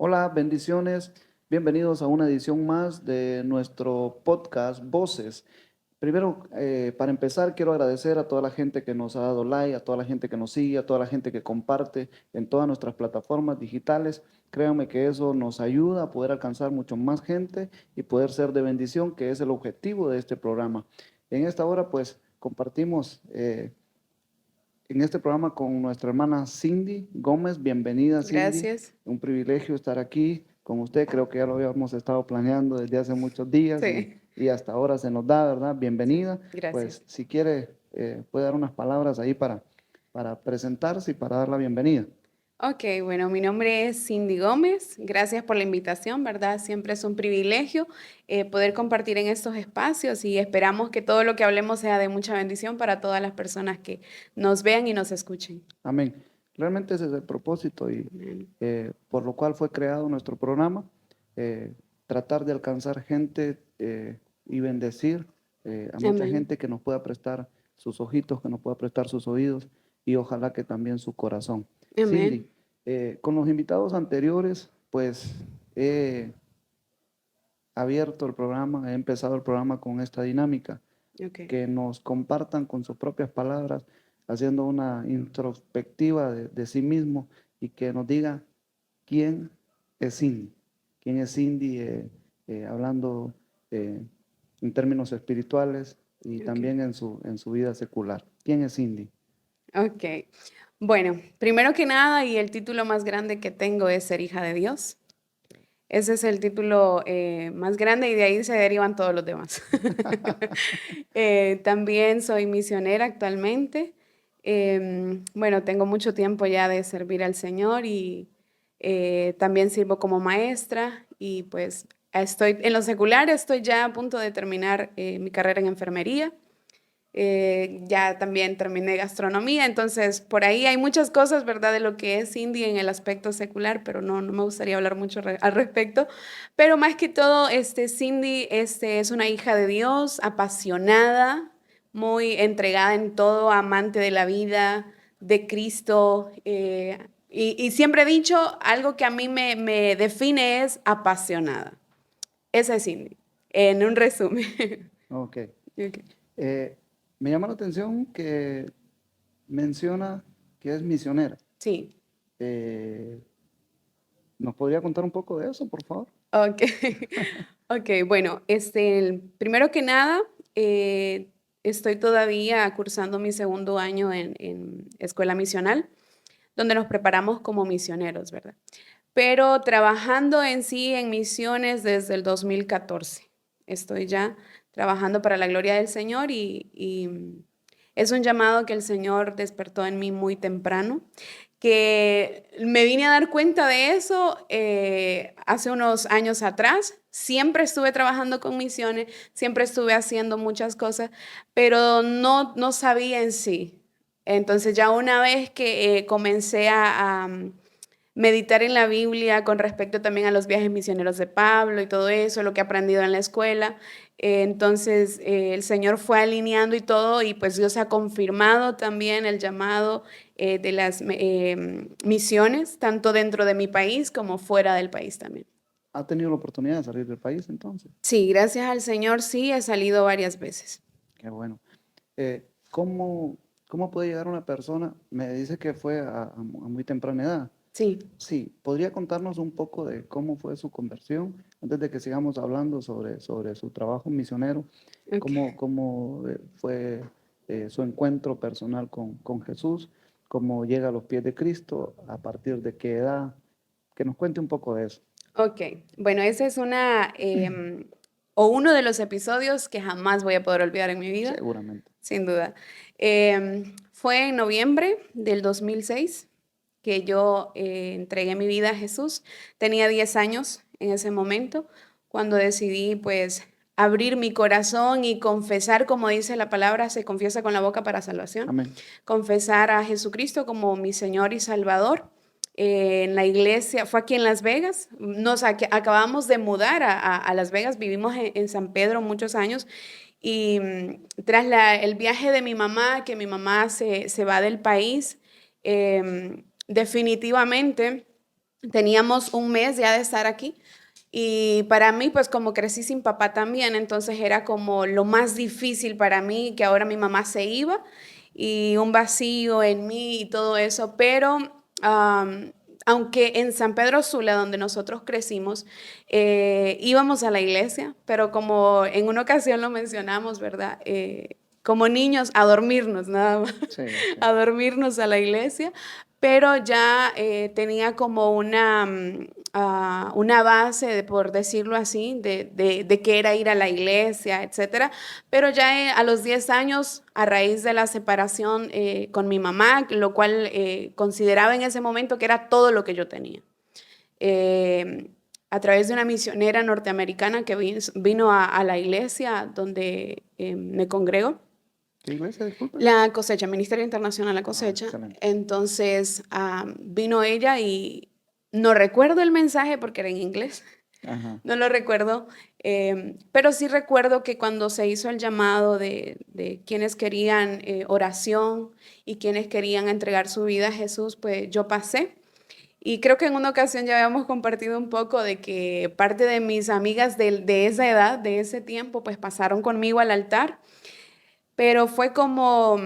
Hola, bendiciones. Bienvenidos a una edición más de nuestro podcast Voces. Primero, para empezar, quiero agradecer a toda la gente que nos ha dado like, a toda la gente que nos sigue, a toda la gente que comparte en todas nuestras plataformas digitales. Créanme que eso nos ayuda a poder alcanzar mucho más gente y poder ser de bendición, que es el objetivo de este programa. En esta hora, pues, compartimos en este programa con nuestra hermana Cindy Gómez. Bienvenida, Cindy. Gracias. Un privilegio estar aquí con usted. Creo que ya lo habíamos estado planeando desde hace muchos días Sí, y hasta ahora se nos da, ¿verdad? sí, Bienvenida. gracias. Pues si quiere, puede dar unas palabras ahí para presentarse y para dar la bienvenida. Ok, bueno, mi nombre es Cindy Gómez. Gracias por la invitación, ¿verdad? Siempre es un privilegio poder compartir en estos espacios y esperamos que todo lo que hablemos sea de mucha bendición para todas las personas que nos vean y nos escuchen. Amén. Realmente ese es el propósito y Amén. por lo cual fue creado nuestro programa, tratar de alcanzar gente y bendecir a mucha Amén. gente que nos pueda prestar sus ojitos, que nos pueda prestar sus oídos y ojalá que también su corazón. Cindy, Amén. con los invitados anteriores, pues he abierto el programa, he empezado el programa con esta dinámica Ok. que nos compartan con sus propias palabras, haciendo una introspectiva de sí mismo y que nos diga quién es Cindy, quién es Cindy hablando eh, en términos espirituales y Ok. también en su vida secular. ¿Quién es Cindy? Ok. Bueno, primero que nada, y el título más grande que tengo es ser hija de Dios. Ese es el título más grande y de ahí se derivan todos los demás. También soy misionera actualmente. Bueno, tengo mucho tiempo ya de servir al Señor y también sirvo como maestra y pues estoy en lo secular, estoy ya a punto de terminar mi carrera en enfermería. Ya también terminé gastronomía, entonces por ahí hay muchas cosas, ¿verdad? De lo que es Cindy en el aspecto secular, pero no me gustaría hablar mucho al respecto. Pero más que todo, Cindy es una hija de Dios, apasionada, muy entregada en todo, amante de la vida, de Cristo. Y siempre he dicho, algo que a mí me define es apasionada. Esa es Cindy, en un resumen. Ok. Ok. Eh, Me llama la atención que menciona que es misionera. Sí. Eh, ¿Nos podría contar un poco de eso, por favor? Ok, ok, bueno, primero que nada, estoy todavía cursando mi segundo año en escuela misional, donde nos preparamos como misioneros, ¿verdad? Pero trabajando en sí en misiones desde el 2014. Estoy ya trabajando para la gloria del Señor y es un llamado que el Señor despertó en mí muy temprano, que me vine a dar cuenta de eso hace unos años atrás. Siempre estuve trabajando con misiones, siempre estuve haciendo muchas cosas, pero no sabía en sí. Entonces ya una vez que comencé a meditar en la Biblia con respecto también a los viajes misioneros de Pablo y todo eso, lo que he aprendido en la escuela. Entonces el Señor fue alineando y todo y pues Dios ha confirmado también el llamado de las misiones, tanto dentro de mi país como fuera del país también. ¿Ha tenido la oportunidad de salir del país entonces? Sí, gracias al Señor sí he salido varias veces. Qué bueno. ¿Cómo, cómo puede llegar una persona? Me dice que fue a muy temprana edad. Sí, Sí, ¿podría contarnos un poco de cómo fue su conversión antes de que sigamos hablando sobre su trabajo misionero? ok. Cómo fue su encuentro personal con Jesús? ¿Cómo llega a los pies de Cristo? ¿A partir de qué edad? Que nos cuente un poco de eso. Ok, bueno, esa es o uno de los episodios que jamás voy a poder olvidar en mi vida. Seguramente. Sin duda. Fue en noviembre del 2006 que yo entregué mi vida a Jesús. Tenía 10 años en ese momento, cuando decidí pues abrir mi corazón y confesar, como dice la palabra, se confiesa con la boca para salvación, Amén. confesar a Jesucristo como mi Señor y Salvador. En la iglesia, fue aquí en Las Vegas, acabamos de mudar a Las Vegas, vivimos en San Pedro muchos años y tras el viaje de mi mamá, que mi mamá se va del país, definitivamente Teníamos un mes ya de estar aquí y para mí, pues como crecí sin papá también, entonces era como lo más difícil para mí que ahora mi mamá se iba y un vacío en mí y todo eso, pero aunque en San Pedro Sula, donde nosotros crecimos, íbamos a la iglesia, pero como en una ocasión lo mencionamos, ¿verdad? Como niños, a dormirnos nada más, Sí, sí. a dormirnos a la iglesia, pero ya tenía como una base, por decirlo así, de qué era ir a la iglesia, etcétera. Pero ya a los 10 años, a raíz de la separación con mi mamá, lo cual consideraba en ese momento que era todo lo que yo tenía. Eh, a través de una misionera norteamericana que vino a la iglesia donde me congrego, ¿Qué iglesia, disculpe? la Cosecha, Ministerio Internacional La Ah, Cosecha. excelente. Entonces vino ella y no recuerdo el mensaje porque era en inglés, Ajá. no lo recuerdo, pero sí recuerdo que cuando se hizo el llamado de quienes querían oración y quienes querían entregar su vida a Jesús, pues yo pasé. Y creo que en una ocasión ya habíamos compartido un poco de que parte de mis amigas de esa edad, de ese tiempo, pues pasaron conmigo al altar, pero fue como,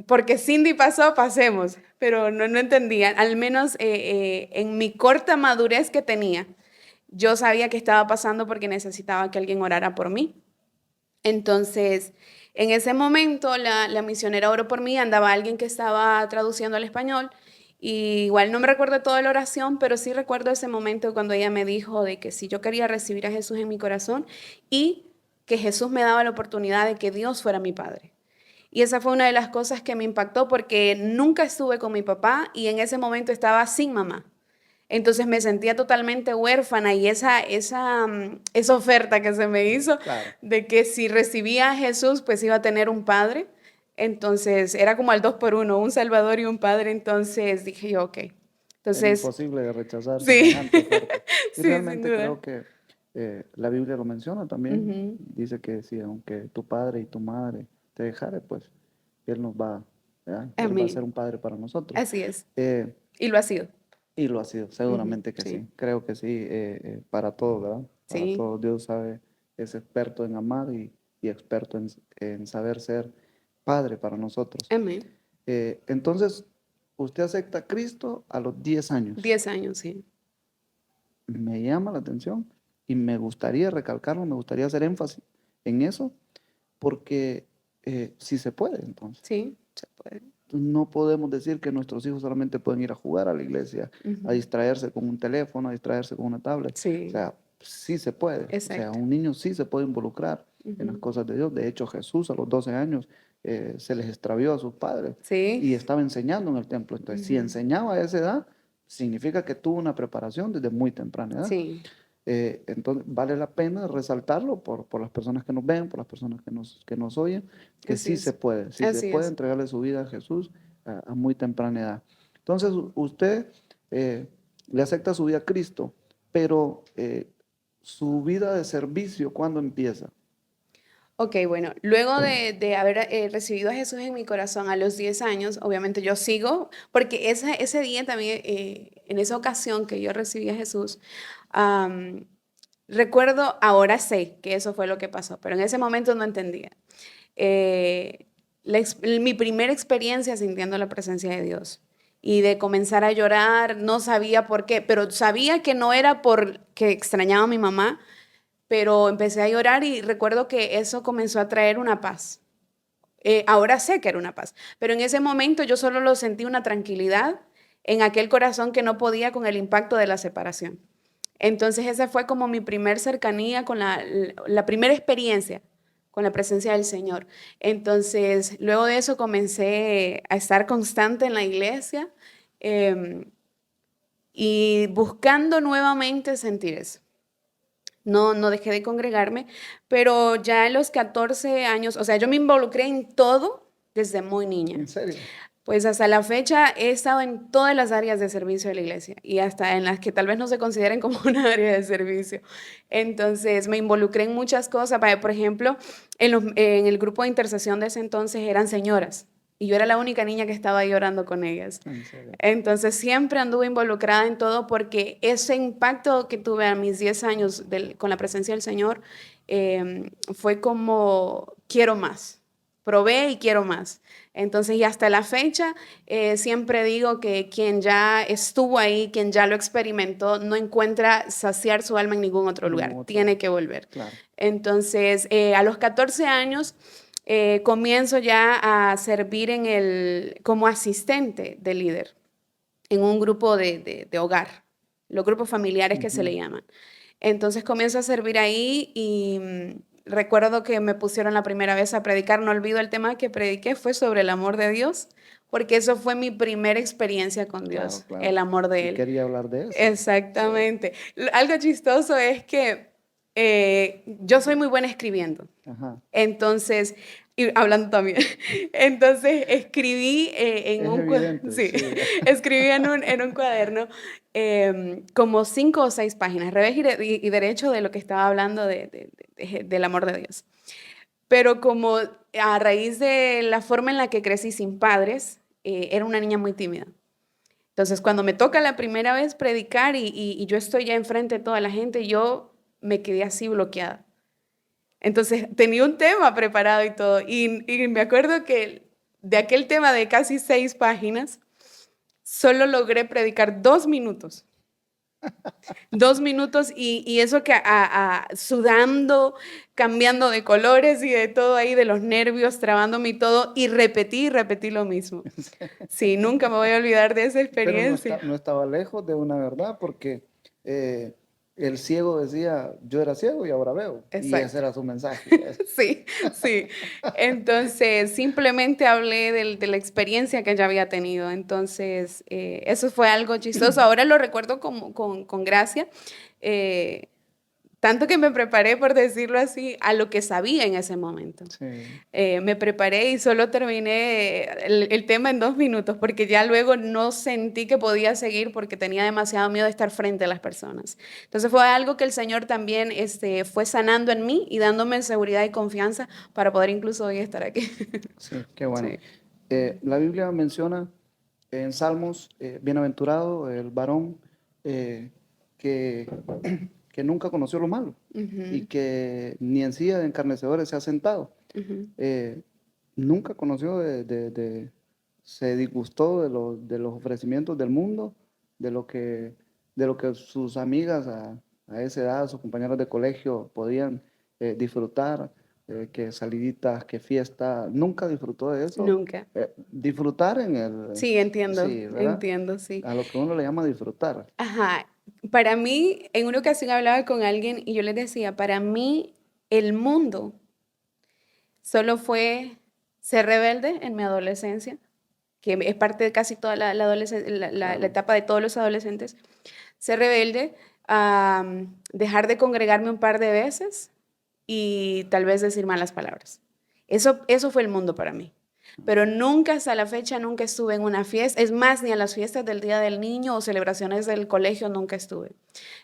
porque Cindy pasó, pasemos, pero no entendía, al menos en mi corta madurez que tenía, yo sabía que estaba pasando porque necesitaba que alguien orara por mí. Entonces, en ese momento, la misionera oró por mí, andaba alguien que estaba traduciendo al español, y igual no me recuerdo toda la oración, pero sí recuerdo ese momento cuando ella me dijo de que si yo quería recibir a Jesús en mi corazón y que Jesús me daba la oportunidad de que Dios fuera mi padre. Y esa fue una de las cosas que me impactó porque nunca estuve con mi papá y en ese momento estaba sin mamá. Entonces me sentía totalmente huérfana y esa oferta que se me hizo Claro. de que si recibía a Jesús, pues iba a tener un padre. Entonces era como al dos por uno, un salvador y un padre. Entonces dije yo, ok. Era Entonces, imposible de rechazar sí, semejante oferta. Y sí, sin realmente duda. creo que la Biblia lo menciona también. Ujú. Dice que si aunque tu padre y tu madre te dejare, pues Él nos va, ¿verdad? Él va a ser Amén. un padre para nosotros. Así es. Eh, Y lo ha sido. y lo ha sido, Ujú. seguramente que Sí, sí. Creo que sí, para todo, ¿verdad? Para sí. todo. Dios sabe, es experto en amar y experto en saber ser padre para nosotros. Amén. Entonces, usted acepta a Cristo a los 10 años. 10 años, sí. Me llama la atención y me gustaría recalcarlo, me gustaría hacer énfasis en eso, porque sí se puede, entonces. Sí, se puede. No podemos decir que nuestros hijos solamente pueden ir a jugar a la iglesia, a Ujú. distraerse con un teléfono, a distraerse con una tablet. O Sí, sea, sí se puede. O sea, exacto. un niño sí se puede involucrar en las Ujú. cosas de Dios. De hecho, Jesús a los 12 años se les extravió a sus padres Sí. y estaba enseñando en el templo. Entonces, si Ujú. enseñaba a esa edad, significa que tuvo una preparación desde muy temprana edad. Sí, Entonces, vale la pena resaltarlo por las personas que nos ven, por las personas que nos oyen, que así es. sí se Así puede es. entregarle su vida a Jesús a muy temprana edad. Entonces, usted le acepta su vida a Cristo, pero su vida de servicio, ¿cuándo empieza? Ok, bueno, luego de haber recibido a Jesús en mi corazón a los 10 años, obviamente yo sigo, porque ese día también, en esa ocasión que yo recibí a Jesús, am, recuerdo, ahora sé que eso fue lo que pasó, pero en ese momento no entendía. Eh, mi primera experiencia sintiendo la presencia de Dios y de comenzar a llorar, no sabía por qué, pero sabía que no era porque extrañaba a mi mamá, pero empecé a llorar y recuerdo que eso comenzó a traer una paz. Ahora sé que era una paz, pero en ese momento yo solo lo sentí una tranquilidad en aquel corazón que no podía con el impacto de la separación. Entonces esa fue como mi primer cercanía con la primera experiencia con la presencia del Señor. Entonces luego de eso comencé a estar constante en la iglesia eh, y buscando nuevamente sentir eso. No dejé de congregarme, pero ya a los 14 años, o sea, yo me involucré en todo desde muy niña. ¿En serio? Pues hasta la fecha he estado en todas las áreas de servicio de la iglesia y hasta en las que tal vez no se consideren como una área de servicio. Entonces me involucré en muchas cosas. Por ejemplo, en el grupo de intercesión de ese entonces eran señoras y yo era la única niña que estaba ahí orando con ellas. En serio. Entonces siempre anduve involucrada en todo porque ese impacto que tuve a mis 10 años con la presencia del Señor fue como quiero más. Probé y quiero más. Entonces, y hasta la fecha, siempre digo que quien ya estuvo ahí, quien ya lo experimentó, no encuentra saciar su alma en ningún otro En lugar. ningún otro Tiene lado. que volver. Claro. Entonces, a los 14 años, comienzo ya a servir como asistente de líder en un grupo de hogar, los grupos familiares que se le Ujú. llaman. Entonces comienzo a servir ahí y recuerdo que me pusieron la primera vez a predicar, no olvido el tema que prediqué, fue sobre el amor de Dios, porque eso fue mi primera experiencia con Claro, Dios, el claro. amor de Y Él. quería hablar de eso. Sí. Exactamente. Algo chistoso es que yo soy muy buena escribiendo. Ajá. Entonces, y hablando también, entonces escribí en Es evidente, sí, sí. escribí en un cuaderno como 5 o 6 páginas, revés y derecho de lo que estaba hablando del amor de Dios. Pero como a raíz de la forma en la que crecí sin padres, era una niña muy tímida. Entonces, cuando me toca la primera vez predicar y yo estoy ya enfrente de toda la gente, yo me quedé así bloqueada. Entonces tenía un tema preparado y todo. Y me acuerdo que de aquel tema de casi 6 páginas, solo logré predicar 2 minutos. 2 minutos y eso que sudando, cambiando de colores y de todo ahí, de los nervios, trabándome y todo, y repetí lo mismo. Sí, nunca me voy a olvidar de esa Pero no, experiencia. no estaba lejos de una verdad porque eh, el ciego decía, yo era ciego y ahora veo. Y ese Exacto. era su mensaje. Sí, sí. Entonces, simplemente hablé de la experiencia que ya había tenido. Entonces, eso fue algo chistoso. Ahora lo recuerdo con gracia. eh, Tanto que me preparé, por decirlo así, a lo que sabía en ese momento. Sí. Me preparé y solo terminé el tema en 2 minutos, porque ya luego no sentí que podía seguir porque tenía demasiado miedo de estar frente a las personas. Entonces fue algo que el Señor también fue sanando en mí y dándome seguridad y confianza para poder incluso hoy estar aquí. Sí, qué bueno. Sí. La Biblia menciona en Salmos, bienaventurado el varón eh, que, que nunca conoció lo malo y Ujú, que ni en silla de encarnecedores se ha sentado. ujú. Eh, Nunca conoció se disgustó de los ofrecimientos del mundo, de lo que sus amigas a esa edad, sus compañeros de colegio podían disfrutar, que saliditas, que fiesta, nunca disfrutó de eso. Nunca. Disfrutar en el, Sí, entiendo, sí, ¿verdad? entiendo, sí. A lo que uno le llama disfrutar. Ajá. Para mí, en una ocasión hablaba con alguien y yo les decía, para mí el mundo solo fue ser rebelde en mi adolescencia, que es parte de casi toda la Claro. etapa de todos los adolescentes. Ser rebelde, dejar de congregarme un par de veces y tal vez decir malas palabras. Eso fue el mundo para mí. Pero nunca hasta la fecha, nunca estuve en una fiesta. Es más, ni a las fiestas del Día del Niño o celebraciones del colegio nunca estuve.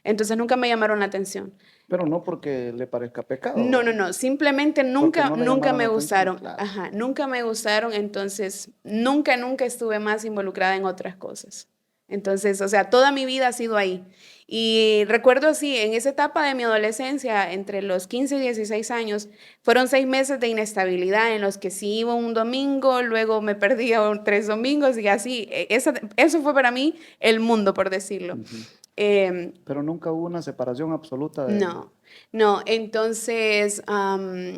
Entonces nunca me llamaron la atención. Pero no porque le parezca pecado, No, no, ¿verdad? no, simplemente Porque nunca, no le nunca llamaron me la atención, gustaron, claro. ajá, nunca me gustaron, entonces nunca estuve más involucrada en otras cosas. Entonces, o sea, toda mi vida ha sido ahí. Y recuerdo, sí, en esa etapa de mi adolescencia, entre los 15 y 16 años, fueron 6 meses de inestabilidad en los que sí iba un domingo, luego me perdía 3 domingos y así. Eso fue para mí el mundo, por decirlo. Ujú. Em, Pero nunca hubo una separación absoluta de... no, no, entonces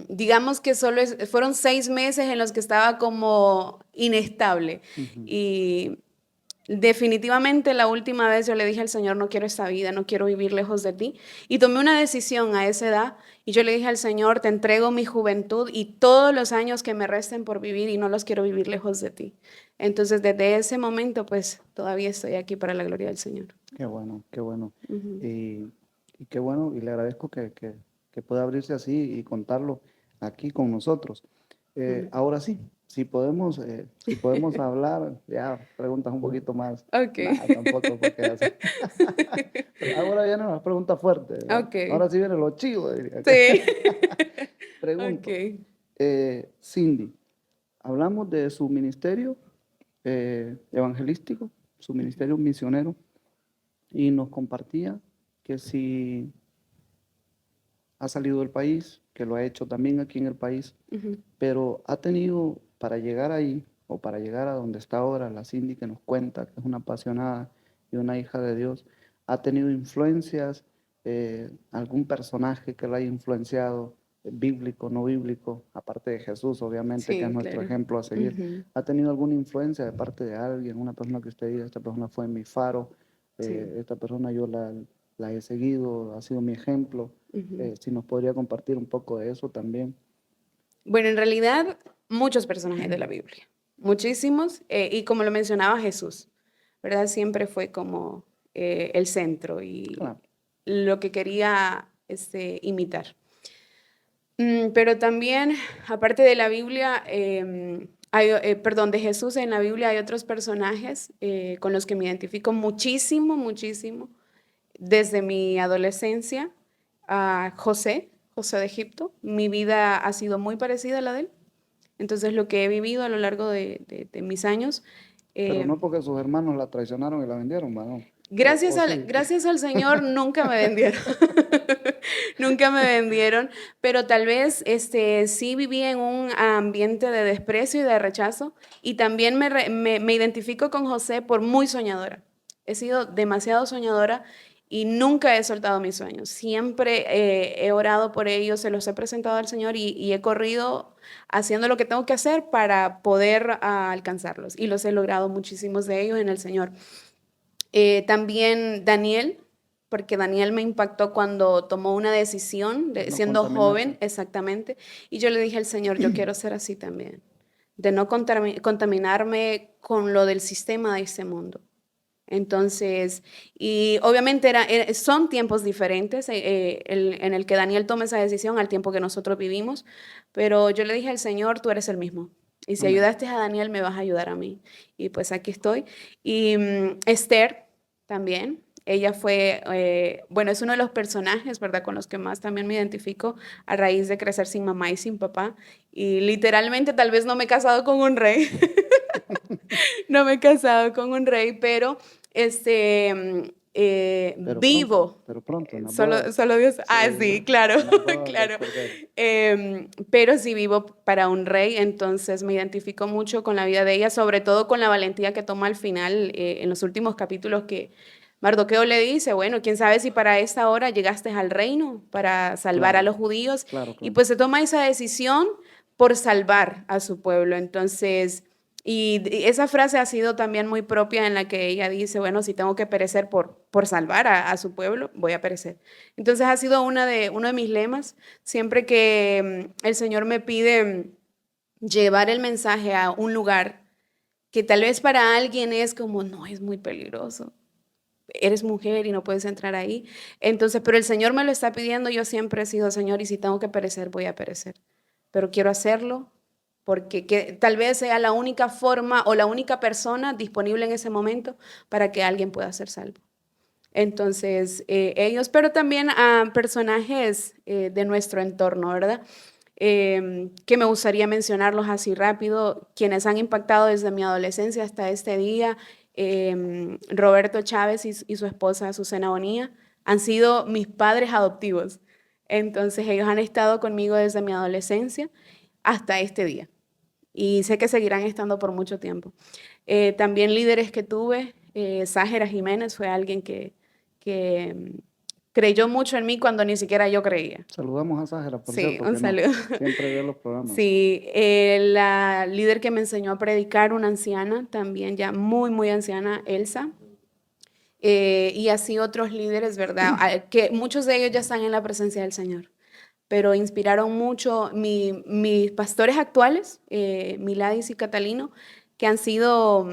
digamos que solo fueron 6 meses en los que estaba como inestable Ujú. y definitivamente la última vez yo le dije al Señor, no quiero esta vida, no quiero vivir lejos de ti y tomé una decisión a esa edad y yo le dije al Señor, te entrego mi juventud y todos los años que me resten por vivir y no los quiero vivir lejos de ti. Entonces desde ese momento pues todavía estoy aquí para la gloria del Señor. Qué bueno, qué bueno. Ujú, Y, y qué bueno, y le agradezco que pueda abrirse así y contarlo aquí con nosotros. amén. Ahora sí, si podemos hablar, ya preguntas un poquito más, Ok. nada, tampoco, porque así. Pero ahora vienen las preguntas fuertes, ¿verdad? Ok. Ahora sí vienen los chivos, diría. Sí. Pregunto, Ok. Cindy, hablamos de su ministerio evangelístico, su ministerio misionero, y nos compartía que si ha salido del país, que lo ha hecho también aquí en el país, Ujú. pero ha tenido para llegar ahí o para llegar a donde está ahora la Cindy que nos cuenta, que es una apasionada y una hija de Dios, ha tenido influencias, algún personaje que la haya influenciado, bíblico, no bíblico, aparte de Jesús, obviamente, que es Sí, nuestro claro. ejemplo a seguir. Ujú. ¿Ha tenido alguna influencia de parte de alguien, una persona que usted diga, esta persona fue mi faro, Sí. esta persona yo la he seguido, ha sido mi ejemplo? Ujú. Si nos podría compartir un poco de eso también. Bueno, en realidad, muchos personajes de la Biblia, muchísimos, y como lo mencionaba Jesús, ¿verdad? Siempre fue como el centro y Claro, lo que quería imitar. Pero también, aparte de la Biblia, perdón, de Jesús en la Biblia hay otros personajes con los que me identifico muchísimo, muchísimo, desde mi adolescencia a José de Egipto. Mi vida ha sido muy parecida a la de él. Entonces, lo que he vivido a lo largo de mis años, pero eh, no porque sus hermanos la traicionaron y la vendieron, ¿no? gracias O sí. gracias al Señor nunca me vendieron. Nunca me vendieron, pero tal vez sí viví en un ambiente de desprecio y de rechazo, y también me identifico con José por muy soñadora. He sido demasiado soñadora y nunca he soltado mis sueños. Siempre he orado por ellos, se los he presentado al Señor y he corrido haciendo lo que tengo que hacer para poder alcanzarlos. Y los he logrado muchísimos de ellos en el Señor. También Daniel, porque Daniel me impactó cuando tomó una decisión, De no siendo contaminarse. joven, exactamente, y yo le dije al Señor, yo quiero ser así también, de no contaminarme con lo del sistema de este mundo. Entonces, y obviamente son tiempos diferentes en el que Daniel toma esa decisión al tiempo que nosotros vivimos, pero yo le dije al Señor, tú eres el mismo. Y si Amén. ayudaste a Daniel, me vas a ayudar a mí. Y pues aquí estoy. Y Esther también, ella fue, bueno, es uno de los personajes, ¿verdad? Con los que más también me identifico a raíz de crecer sin mamá y sin papá. Y literalmente tal vez no me he casado con un rey. No me he casado con un rey, pero vivo. Pero pronto, en las Solo, bodas. solo Dios. Sí, Ah, sí, claro, en las bodas del claro. Cordero. Pero sí vivo para un rey, entonces me identifico mucho con la vida de ella, sobre todo con la valentía que toma al final, en los últimos capítulos que Mardoqueo le dice, bueno, quién sabe si para esta hora llegaste al reino para salvar a Claro, los judíos, claro, y claro. pues se toma esa decisión por salvar a su pueblo. Entonces, y esa frase ha sido también muy propia en la que ella dice, bueno, si tengo que perecer por salvar a su pueblo, voy a perecer. Entonces ha sido uno de mis lemas. Siempre que el Señor me pide llevar el mensaje a un lugar que tal vez para alguien es como, no, es muy peligroso. Eres mujer y no puedes entrar ahí. Entonces, pero el Señor me lo está pidiendo, yo siempre he sido, Señor, y si tengo que perecer, voy a perecer. Pero quiero hacerlo porque tal vez sea la única forma o la única persona disponible en ese momento para que alguien pueda ser salvo. Entonces, ellos, pero también a personajes de nuestro entorno, ¿verdad? Que me gustaría mencionarlos así rápido, quienes han impactado desde mi adolescencia hasta este día. Roberto Chávez y su esposa Azucena Bonilla han sido mis padres adoptivos. Entonces, ellos han estado conmigo desde mi adolescencia hasta este día y sé que seguirán estando por mucho tiempo. También líderes que tuve, Sájera Jiménez fue alguien que creyó mucho en mí cuando ni siquiera yo creía. Saludamos a Sájara, por Sí, cierto, un que no saludo. siempre ve los programas. Sí, la líder que me enseñó a predicar, una anciana, también ya muy, muy anciana, Elsa. Y así otros líderes, ¿verdad? Que muchos de ellos ya están en la presencia del Señor, pero inspiraron mucho mis pastores actuales, Miladis y Catalino, que han sido,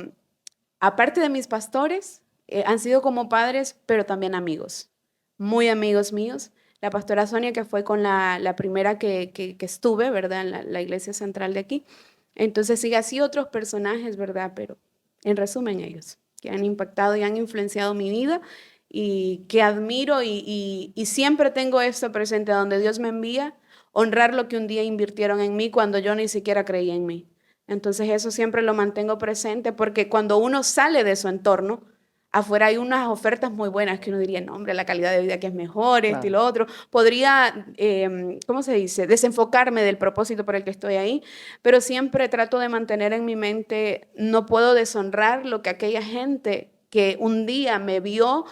aparte de mis pastores, han sido como padres, pero también amigos, muy amigos míos. La pastora Sonia, que fue con la primera que estuve, ¿verdad? En la iglesia central de aquí. Entonces, sí, así otros personajes, ¿verdad? Pero en resumen, ellos, que han impactado y han influenciado mi vida y que admiro y siempre tengo esto presente, a donde Dios me envía, honrar lo que un día invirtieron en mí cuando yo ni siquiera creía en mí. Entonces eso siempre lo mantengo presente porque cuando uno sale de su entorno, afuera hay unas ofertas muy buenas que uno diría, no, hombre, la calidad de vida aquí es mejor, esto y Claro, lo otro. Podría, ¿cómo se dice? Desenfocarme del propósito por el que estoy ahí, pero siempre trato de mantener en mi mente, no puedo deshonrar lo que aquella gente que un día me vio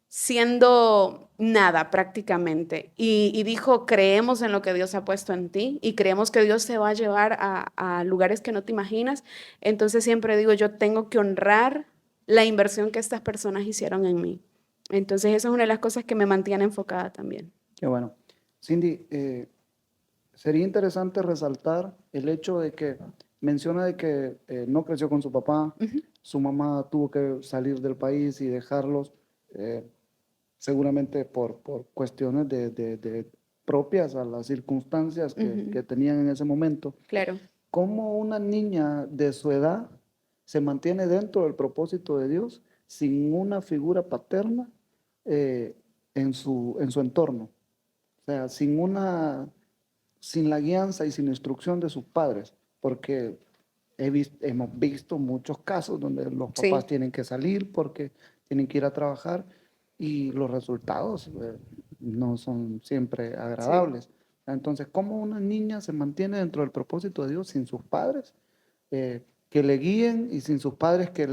siendo nada prácticamente y dijo, creemos en lo que Dios ha puesto en ti y creemos que Dios te va a llevar a lugares que no te imaginas. Entonces siempre digo, yo tengo que honrar la inversión que estas personas hicieron en mí. Entonces eso es una de las cosas que me mantiene enfocada también. qué bueno. Cindy, sería interesante resaltar el hecho de que menciona de que no creció con su papá, Ujú, su mamá tuvo que salir del país y dejarlos, eh, seguramente por cuestiones de propias a las circunstancias ujú, que tenían en ese momento. claro, ¿Cómo una niña de su edad se mantiene dentro del propósito de Dios sin una figura paterna eh, en su entorno? O sea, sin la guianza y sin instrucción de sus padres, porque hemos visto muchos casos donde los papás sí, tienen que salir porque tienen que ir a trabajar y los resultados no son siempre sí. agradables. Entonces, ¿cómo una niña se mantiene dentro del propósito de Dios sin sus padres que le guíen y sin sus padres que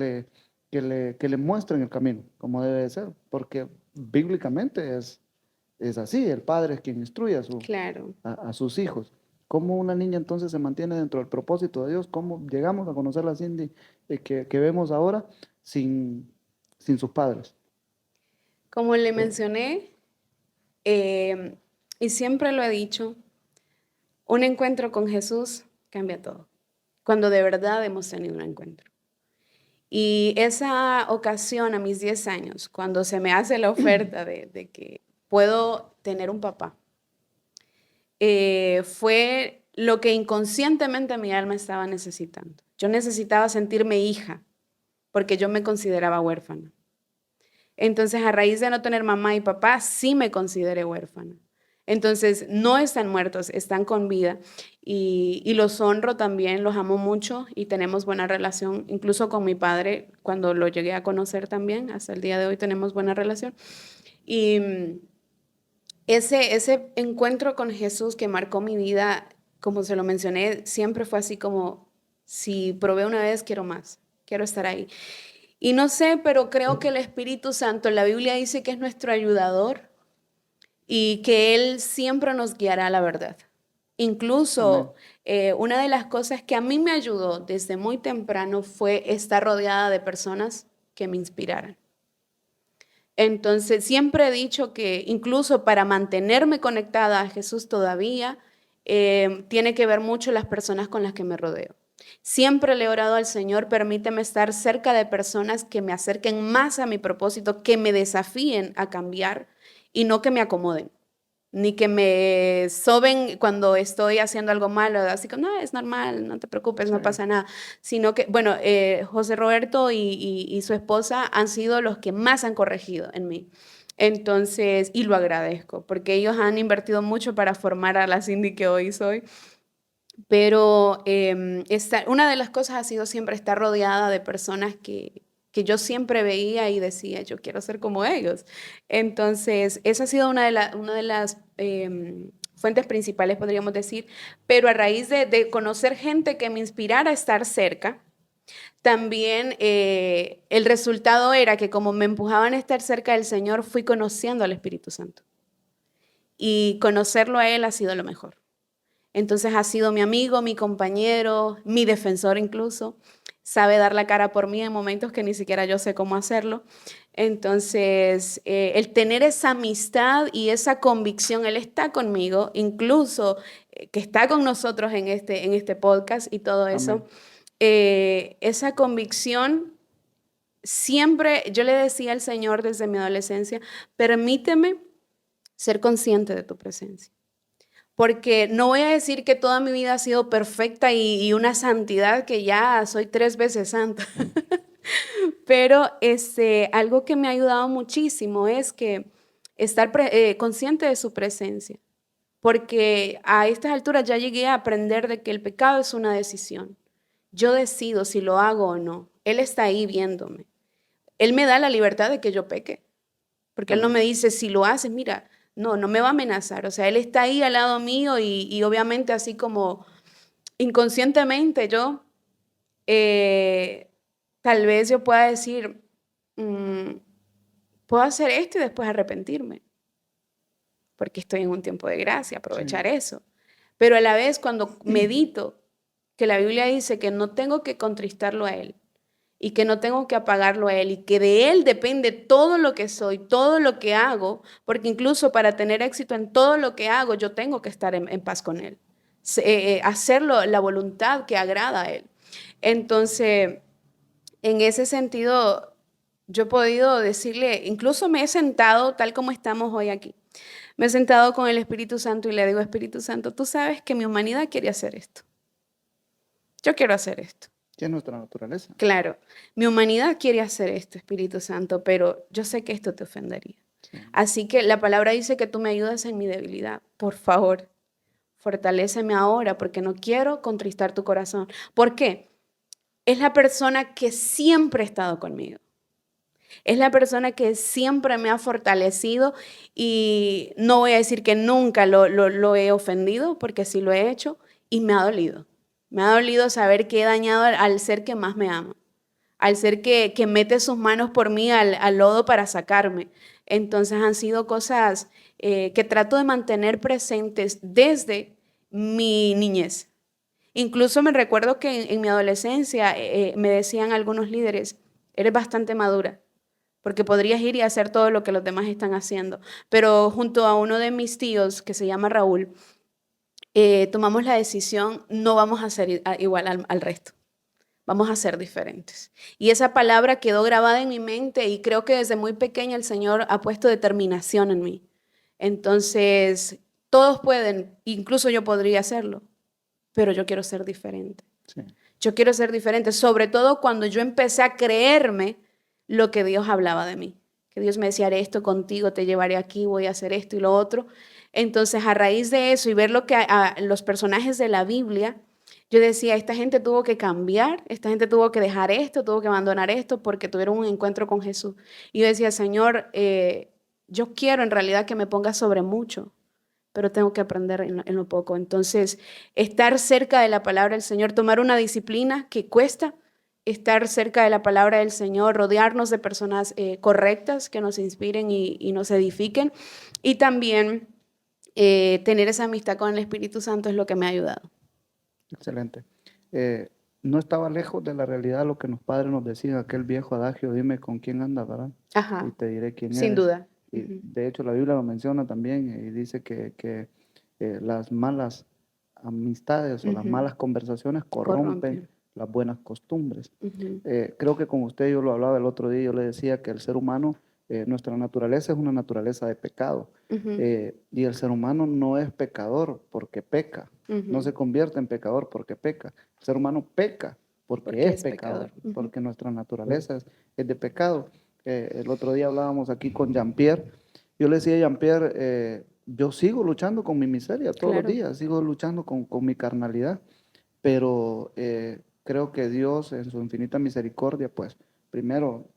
le muestren el camino, como debe de ser? Porque bíblicamente es así, el padre es quien instruye Claro. a sus hijos. ¿Cómo una niña entonces se mantiene dentro del propósito de Dios? ¿Cómo llegamos a conocer la Cindy que vemos ahora sin, sin sus padres? Como le mencioné, eh, y siempre lo he dicho, un encuentro con Jesús cambia todo. Cuando de verdad hemos tenido un encuentro. Y esa ocasión a mis 10 años, cuando se me hace la oferta de que puedo tener un papá, fue lo que inconscientemente mi alma estaba necesitando. Yo necesitaba sentirme hija, porque yo me consideraba huérfana. Entonces, a raíz de no tener mamá y papá, sí me consideré huérfana. Entonces, no están muertos, están con vida y los honro también, los amo mucho y tenemos buena relación, incluso con mi padre, cuando lo llegué a conocer también, hasta el día de hoy tenemos buena relación. Y ese encuentro con Jesús que marcó mi vida, como se lo mencioné, siempre fue así como, si probé una vez, quiero más, quiero estar ahí. Y no sé, pero creo que el Espíritu Santo, la Biblia dice que es nuestro ayudador y que Él siempre nos guiará a la verdad. Amén. Incluso una de las cosas que a mí me ayudó desde muy temprano fue estar rodeada de personas que me inspiraran. Entonces, siempre he dicho que incluso para mantenerme conectada a Jesús todavía, tiene que ver mucho las personas con las que me rodeo. Siempre le he orado al Señor, permíteme estar cerca de personas que me acerquen más a mi propósito, que me desafíen a cambiar y no que me acomoden ni que me soben cuando estoy haciendo algo malo, así que no, es normal, no te preocupes, Sí, no pasa nada, sino que, bueno, José Roberto y su esposa han sido los que más han corregido en mí. Entonces, y lo agradezco, porque ellos han invertido mucho para formar a la Cindy que hoy soy, pero una de las cosas ha sido siempre estar rodeada de personas que yo siempre veía y decía, yo quiero ser como ellos. Entonces, esa ha sido una de las fuentes principales, podríamos decir, pero a raíz de conocer gente que me inspirara a estar cerca, también el resultado era que como me empujaban a estar cerca del Señor, fui conociendo al Espíritu Santo. Y conocerlo a Él ha sido lo mejor. Entonces ha sido mi amigo, mi compañero, mi defensor incluso. Sabe dar la cara por mí en momentos que ni siquiera yo sé cómo hacerlo. Entonces, el tener esa amistad y esa convicción, Él está conmigo, incluso que está con nosotros en este podcast y todo eso, amén. esa convicción, siempre yo le decía al Señor desde mi adolescencia, permíteme ser consciente de tu presencia. Porque no voy a decir que toda mi vida ha sido perfecta y una santidad que ya soy 3 veces santa, pero algo que me ha ayudado muchísimo es que estar consciente de su presencia, porque a estas alturas ya llegué a aprender de que el pecado es una decisión Yo decido si lo hago o no. Él está ahí viéndome. Él me da la libertad de que yo peque, porque Él no Amén. me dice, si lo haces, mira, no me va a amenazar. O sea, Él está ahí al lado mío y obviamente así como inconscientemente yo, tal vez yo pueda decir, mm, puedo hacer esto y después arrepentirme, porque estoy en un tiempo de gracia, Sí, aprovechar eso. Pero a la vez cuando medito que la Biblia dice que no tengo que contristarlo a Él y que no tengo que apagarlo a Él y que de Él depende todo lo que soy, todo lo que hago, porque incluso para tener éxito en todo lo que hago, yo tengo que estar en paz con Él, hacerlo la voluntad que agrada a Él. Entonces, en ese sentido, yo he podido decirle, incluso me he sentado tal como estamos hoy aquí. Me he sentado con el Espíritu Santo y le digo, Espíritu Santo, tú sabes que mi humanidad quiere hacer esto. Yo quiero hacer esto. que es nuestra naturaleza. Claro, mi humanidad quiere hacer esto, Espíritu Santo, pero yo sé que esto te ofendería. Sí, Así que la palabra dice que tú me ayudas en mi debilidad. Por favor, fortaléceme ahora porque no quiero contristar tu corazón. ¿Por qué? Es la persona que siempre ha estado conmigo. Es la persona que siempre me ha fortalecido y no voy a decir que nunca lo he ofendido, porque sí lo he hecho y me ha dolido. Me ha dolido saber que he dañado al ser que más me ama, al ser que mete sus manos por mí al lodo para sacarme. Entonces han sido cosas que trato de mantener presentes desde mi niñez. Incluso me recuerdo que en mi adolescencia me decían algunos líderes, eres bastante madura porque podrías ir y hacer todo lo que los demás están haciendo. Pero junto a uno de mis tíos, que se llama Raúl, tomamos la decisión, no vamos a ser igual al resto, vamos a ser diferentes. Y esa palabra quedó grabada en mi mente y creo que desde muy pequeña el Señor ha puesto determinación en mí. Entonces, todos pueden, incluso yo podría hacerlo, pero yo quiero ser diferente. sí, Yo quiero ser diferente, sobre todo cuando yo empecé a creerme lo que Dios hablaba de mí. Que Dios me decía, haré esto contigo, te llevaré aquí, voy a hacer esto y lo otro. Entonces, a raíz de eso y ver lo que los personajes de la Biblia, yo decía, esta gente tuvo que cambiar, esta gente tuvo que dejar esto, tuvo que abandonar esto porque tuvieron un encuentro con Jesús. Y yo decía, Señor, yo quiero en realidad que me pongas sobre mucho, pero tengo que aprender en lo poco. Entonces, estar cerca de la palabra del Señor, tomar una disciplina que cuesta, estar cerca de la palabra del Señor, rodearnos de personas correctas que nos inspiren y nos edifiquen, y también tener esa amistad con el Espíritu Santo es lo que me ha ayudado. excelente. Eh, no estaba lejos de la realidad lo que los padres nos decían, aquel viejo adagio, dime con quién andas, ¿verdad? Y Ajá, te diré quién sin eres. duda. Y Ujú. de hecho la Biblia lo menciona también y dice que las malas amistades o las Ujú. malas conversaciones corrompen Corrompe. las buenas costumbres. Ujú. Creo que con usted yo lo hablaba el otro día, yo le decía que el ser humano, nuestra naturaleza es una naturaleza de pecado. Ujú. Y el ser humano no es pecador porque peca, no Ujú. se convierte en pecador porque peca. El ser humano peca porque Porque es es pecador. pecador, Ujú. porque nuestra naturaleza es de pecado. El otro día hablábamos aquí con Jean-Pierre. Yo le decía a Jean-Pierre, yo sigo luchando con mi miseria todos los Claro. días, sigo luchando con mi carnalidad, pero creo que Dios en su infinita misericordia, pues primero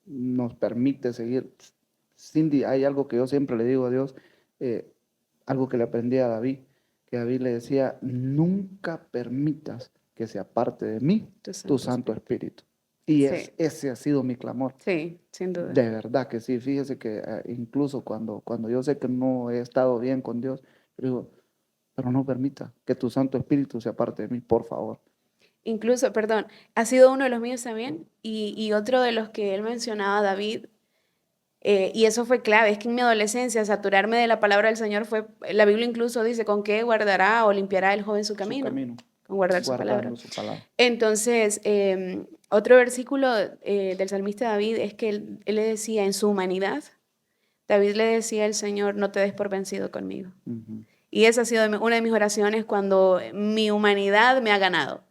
nos permite seguir. Cindy, hay algo que yo siempre le digo a Dios, eh, algo que le aprendí a David, que David le decía, nunca permitas que se aparte de mí Tu tu Santo Santo Espíritu. Espíritu. Y Sí, ese ha sido mi clamor. sí, sin duda. De verdad que sí, fíjese que incluso cuando yo sé que no he estado bien con Dios, yo digo, pero no permita que tu Santo Espíritu se aparte de mí, por favor. Incluso, perdón, ha sido uno de los míos también y otro de los que él mencionaba, David, y eso fue clave, es que en mi adolescencia saturarme de la palabra del Señor fue, la Biblia incluso dice, ¿con qué guardará o limpiará el joven su Su camino? camino, Con guardar su palabra. guardando su palabra. Entonces, otro versículo del salmista David es que él le decía, en su humanidad, David le decía al Señor, no te des por vencido conmigo. Ujú, Y esa ha sido una de mis oraciones cuando mi humanidad me ha ganado.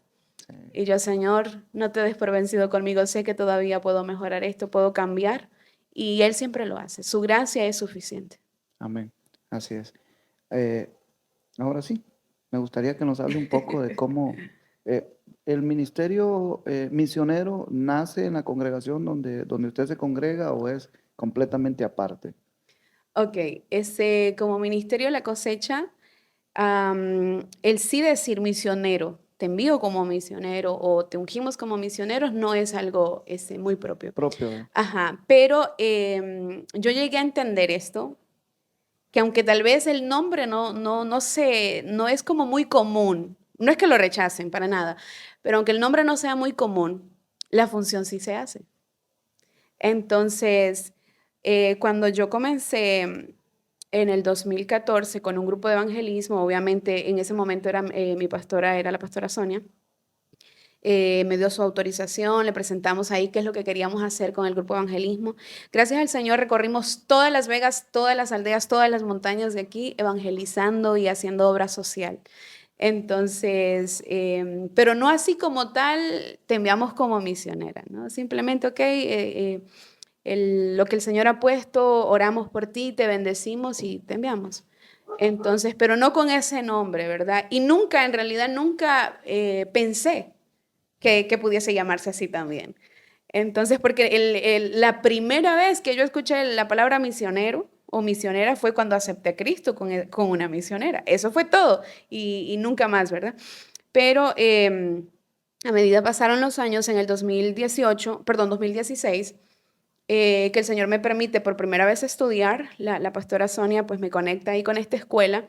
sí, Y yo, Señor, no te des por vencido conmigo, sé que todavía puedo mejorar esto, puedo cambiar. Y Él siempre lo hace, su gracia es suficiente. amén. Así es. Eh, ahora sí, me gustaría que nos hable un poco de cómo Eh, ¿El ministerio misionero nace en la congregación donde usted se congrega o es completamente aparte? Ok, como Ministerio de la Cosecha, el sí decir misionero, te envío como misionero o te ungimos como misioneros, no es algo muy propio. Propio. Ajá, pero yo llegué a entender esto, que aunque tal vez el nombre no es como muy común, no es que lo rechacen para nada, pero aunque el nombre no sea muy común, la función sí se hace. Entonces, cuando yo comencé en el 2014 con un grupo de evangelismo, obviamente en ese momento mi pastora era la pastora Sonia, me dio su autorización, le presentamos ahí qué es lo que queríamos hacer con el grupo de evangelismo. Gracias al Señor recorrimos todas Las Vegas, todas las aldeas, todas las montañas de aquí, evangelizando y haciendo obra social. Entonces, pero no así como tal, te enviamos como misionera, ¿no? Simplemente, ok, lo que el Señor ha puesto, oramos por ti, te bendecimos y te enviamos. Entonces, pero no con ese nombre, ¿verdad? Y nunca, en realidad, nunca pensé que pudiese llamarse así también. Entonces, porque la primera vez que yo escuché la palabra misionero o misionera fue cuando acepté a Cristo con una misionera. Eso fue todo y nunca más, ¿verdad? Pero a medida pasaron los años, en el 2018, perdón, 2016, que el Señor me permite por primera vez estudiar, la pastora Sonia pues me conecta ahí con esta escuela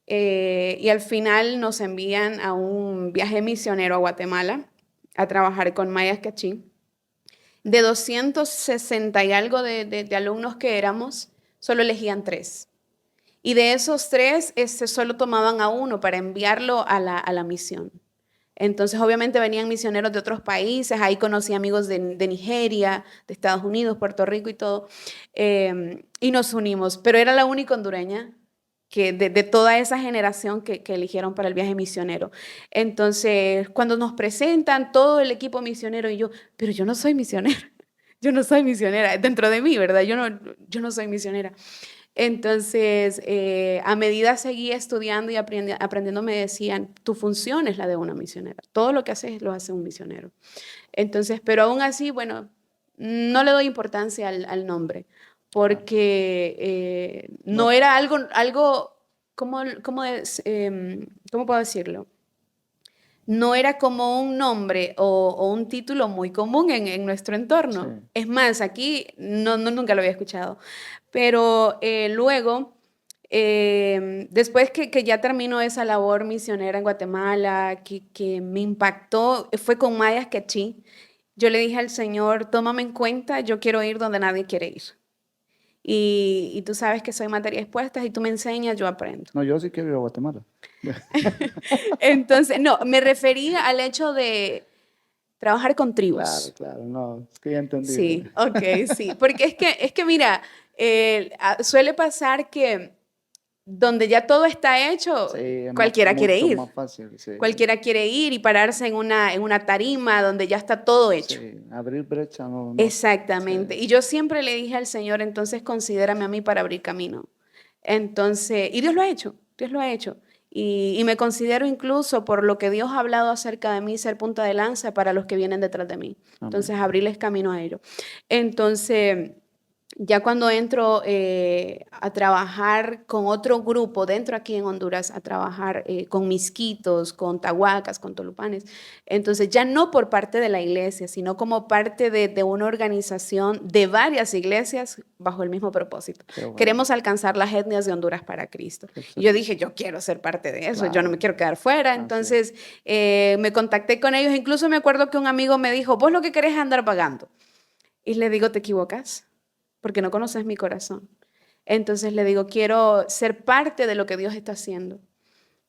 y al final nos envían a un viaje misionero a Guatemala a trabajar con mayas cachí. De 260 y algo de alumnos que éramos, solo elegían 3. Y de esos 3, solo tomaban a uno para enviarlo a la misión. Entonces, obviamente venían misioneros de otros países, ahí conocí amigos de Nigeria, de Estados Unidos, Puerto Rico y todo, y nos unimos, pero era la única hondureña de toda esa generación que eligieron para el viaje misionero. Entonces, cuando nos presentan todo el equipo misionero y yo, pero yo no soy misionera, yo no soy misionera, dentro de mí, ¿verdad? Yo no soy misionera. Entonces, a medida seguía estudiando y aprendiendo, me decían, tu función es la de una misionera. Todo lo que haces lo hace un misionero. Entonces, pero aún así, bueno, no le doy importancia al nombre, Claro. porque no No, era algo ¿cómo puedo decirlo? No era como un nombre o un título muy común en nuestro sí. entorno. Es más, aquí nunca lo había escuchado. Pero luego, después que ya terminó esa labor misionera en Guatemala, que me impactó, fue con Mayas Quechí. Yo le dije al Señor, tómame en cuenta, yo quiero ir donde nadie quiere ir. Y tú sabes que soy materia expuesta y tú me enseñas, yo aprendo. No, yo sí quiero ir a Guatemala. Entonces, no, me refería al hecho de trabajar con Claro, tribus. claro, no, es que ya entendí. Sí, ok, sí. Porque es que mira, suele pasar que donde ya todo está Sí, hecho, es cualquiera quiere mucho ir. más fácil, sí. Cualquiera quiere ir y pararse en una tarima donde ya está todo hecho. Sí, abrir brecha, no, no. Sí, Exactamente. Y yo siempre le dije al Señor, entonces considérame a mí para abrir camino. Entonces, y Dios lo ha hecho, Dios lo ha hecho. Y me considero incluso por lo que Dios ha hablado acerca de mí, ser punta de lanza para los que vienen detrás de mí. amén. Entonces, abrirles camino a ellos. Entonces, ya cuando entro a trabajar con otro grupo dentro aquí en Honduras, a trabajar con misquitos, con tahuacas, con tolupanes, entonces ya no por parte de la iglesia, sino como parte de una organización de varias iglesias bajo el mismo propósito. Qué bueno, Queremos alcanzar las etnias de Honduras para Cristo. qué Y yo excelente. dije, yo quiero ser parte de eso, yo no me Claro, quiero quedar fuera. así es. Entonces me contacté con ellos, incluso me acuerdo que un amigo me dijo, vos lo que querés es andar pagando. Y le digo, te equivocas porque no conoces mi corazón. Entonces le digo, quiero ser parte de lo que Dios está haciendo.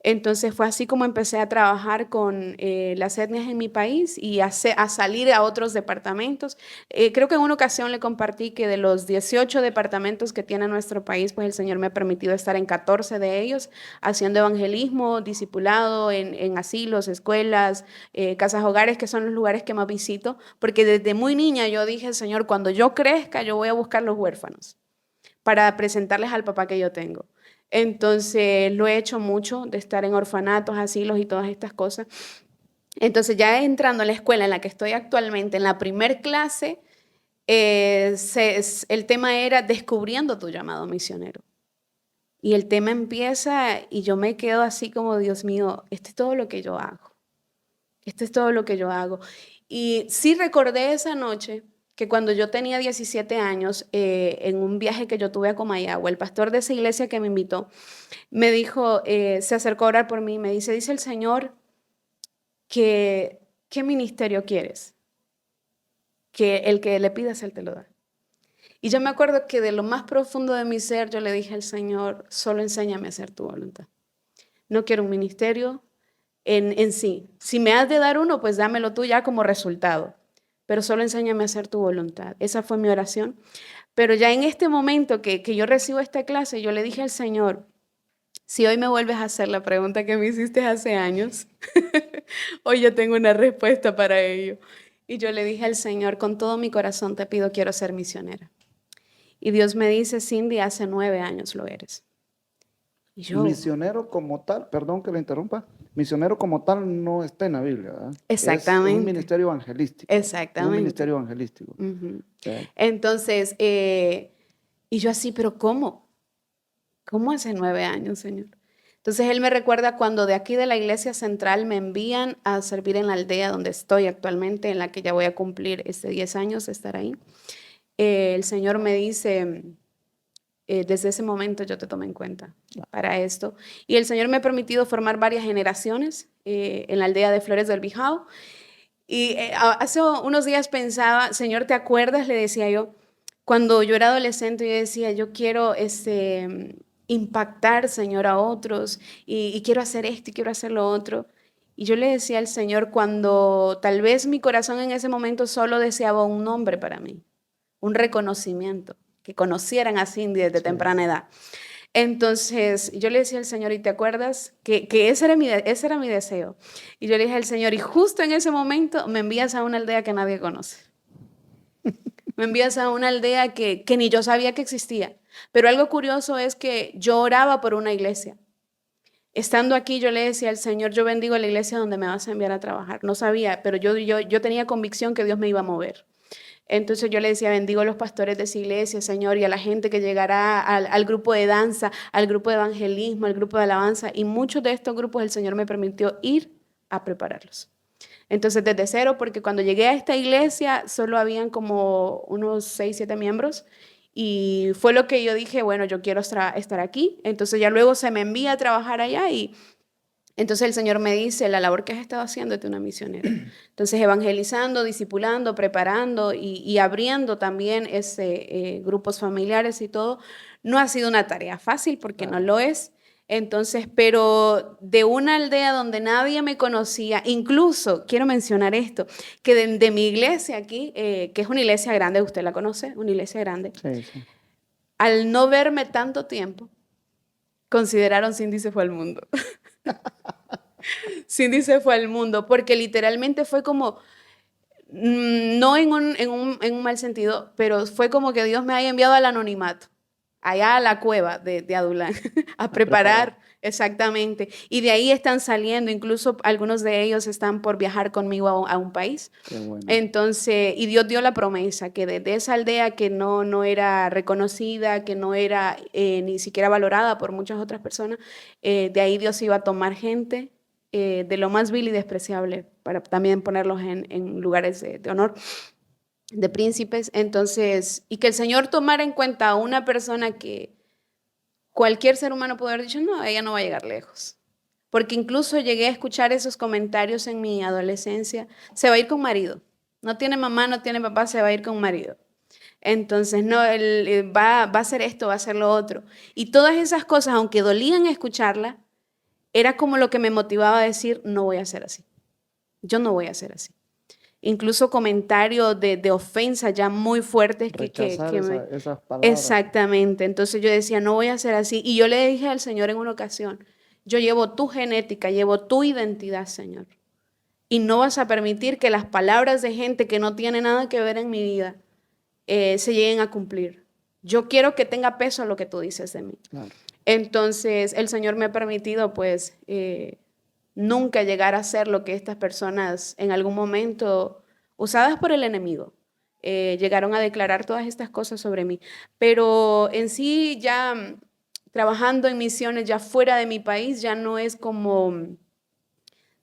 Entonces fue así como empecé a trabajar con las etnias en mi país y a salir a otros departamentos. Creo que en una ocasión le compartí que de los 18 departamentos que tiene nuestro país, pues el Señor me ha permitido estar en 14 de ellos, haciendo evangelismo, discipulado en asilos, escuelas, casas hogares, que son los lugares que más visito, porque desde muy niña yo dije, Señor, cuando yo crezca, yo voy a buscar los huérfanos para presentarles al papá que yo tengo. Entonces, lo he hecho mucho de estar en orfanatos, asilos y todas estas cosas. Entonces ya entrando a la escuela en la que estoy actualmente, en la primer clase, el tema era descubriendo tu llamado misionero. Y el tema empieza y yo me quedo así como, Dios mío, esto es todo lo que yo hago. Esto es todo lo que yo hago. Y sí recordé esa noche que cuando yo tenía 17 años, en un viaje que yo tuve a Comayagua, el pastor de esa iglesia que me invitó, me dijo, se acercó a orar por mí, me dice el Señor que, ¿qué ministerio quieres? Que el que le pidas, Él te lo da. Y yo me acuerdo que de lo más profundo de mi ser, yo le dije al Señor, solo enséñame a hacer tu voluntad. No quiero un ministerio en sí. Si me has de dar uno, pues dámelo tú ya como resultado. Pero solo enséñame a hacer tu voluntad. Esa fue mi oración. Pero ya en este momento que yo recibo esta clase, yo le dije al Señor, si hoy me vuelves a hacer la pregunta que me hiciste hace años, hoy yo tengo una respuesta para ello. Y yo le dije al Señor, con todo mi corazón te pido, quiero ser misionera. Y Dios me dice, Cindy, hace 9 años lo eres. Y yo, Misionero como tal, perdón que le interrumpa, misionero como tal no está en la Biblia, ¿verdad? Es un exactamente, ministerio evangelístico, es un exactamente. ministerio evangelístico. Ujú. ¿Sí? Entonces, y yo así, pero ¿cómo? ¿Cómo hace 9 años, Señor? Entonces Él me recuerda cuando de aquí de la iglesia central me envían a servir en la aldea donde estoy actualmente, en la que ya voy a cumplir 10 años de estar ahí. El Señor me dice, desde ese momento yo te tomé en cuenta para esto. Y el Señor me ha permitido formar varias generaciones en la aldea de Flores del Bijao. Y hace unos días pensaba, Señor, ¿te acuerdas? Le decía yo, cuando yo era adolescente, yo decía, yo quiero impactar, Señor, a otros y quiero hacer esto y quiero hacer lo otro. Y yo le decía al Señor, cuando tal vez mi corazón en ese momento solo deseaba un nombre para mí, un reconocimiento, que conocieran a Cindy desde Sí. temprana edad. Entonces yo le decía al Señor, ¿y te acuerdas? Que ese era mi deseo. Y yo le dije al Señor, y justo en ese momento me envías a una aldea que nadie conoce. Me envías a una aldea que ni yo sabía que existía. Pero algo curioso es que yo oraba por una iglesia. Estando aquí, yo le decía al Señor, yo bendigo la iglesia donde me vas a enviar a trabajar. No sabía, pero yo tenía convicción que Dios me iba a mover. Entonces yo le decía, bendigo a los pastores de esa iglesia, Señor, y a la gente que llegará al grupo de danza, al grupo de evangelismo, al grupo de alabanza. Y muchos de estos grupos el Señor me permitió ir a prepararlos. Entonces desde cero, porque cuando llegué a esta iglesia solo habían como unos 6, 7 miembros. Y fue lo que yo dije, bueno, yo quiero estar aquí. Entonces ya luego se me envía a trabajar allá y entonces el Señor me dice, la labor que has estado haciendo es una misionera. Entonces evangelizando, discipulando, preparando y abriendo también grupos familiares y todo, no ha sido una tarea fácil porque no Claro. lo es. Entonces, pero de una aldea donde nadie me conocía, incluso quiero mencionar esto, que de mi iglesia aquí, que es una iglesia grande, usted la conoce, una iglesia grande, Sí, sí. al no verme tanto tiempo, consideraron Cindy se fue al mundo. Cindy se fue al mundo, porque literalmente fue como, no en un mal sentido, pero fue como que Dios me haya enviado al anonimato, allá a la cueva de Adulán, a A preparar. preparar exactamente. Y de ahí están saliendo, incluso algunos de ellos están por viajar conmigo a un país. Qué bueno. Entonces, y Dios dio la promesa que desde esa aldea que no era reconocida, que no era ni siquiera valorada por muchas otras personas, de ahí Dios iba a tomar gente de lo más vil y despreciable para también ponerlos en lugares de honor, de príncipes. Entonces, y que el Señor tomara en cuenta a una persona que cualquier ser humano puede haber dicho, no, ella no va a llegar lejos. Porque incluso llegué a escuchar esos comentarios en mi adolescencia. Se va a ir con marido. No tiene mamá, no tiene papá, se va a ir con marido. Entonces, no, él va a hacer esto, va a hacer lo otro. Y todas esas cosas, aunque dolían escucharla, era como lo que me motivaba a decir, no voy a ser así. Yo no voy a ser así. Incluso comentarios de ofensa ya muy fuertes Rechazar esas palabras. Exactamente. Entonces yo decía, no voy a ser así. Y yo le dije al Señor en una ocasión, yo llevo tu genética, llevo tu identidad, Señor. Y no vas a permitir que las palabras de gente que no tiene nada que ver en mi vida se lleguen a cumplir. Yo quiero que tenga peso lo que tú dices de mí. Claro. Entonces el Señor me ha permitido, pues, nunca llegar a ser lo que estas personas en algún momento, usadas por el enemigo, llegaron a declarar todas estas cosas sobre mí. Pero en sí, ya trabajando en misiones, ya fuera de mi país, ya no es como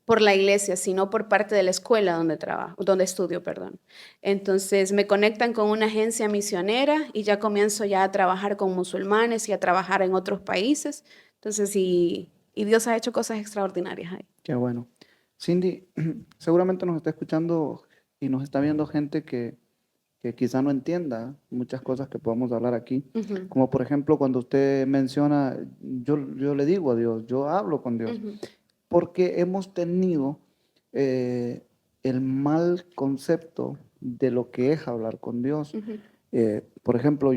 por la iglesia, sino por parte de la escuela donde trabajo, donde estudio, perdón. Entonces me conectan con una agencia misionera y ya comienzo ya a trabajar con musulmanes y a trabajar en otros países. Entonces, y Dios ha hecho cosas extraordinarias ahí. Qué bueno. Cindy, seguramente nos está escuchando y nos está viendo gente que quizá no entienda muchas cosas que podamos hablar aquí. Ujú, Como por ejemplo cuando usted menciona, yo le digo a Dios, yo hablo con Dios, ujú, porque hemos tenido eh, el mal concepto de lo que es hablar con Dios. ujú, Por ejemplo,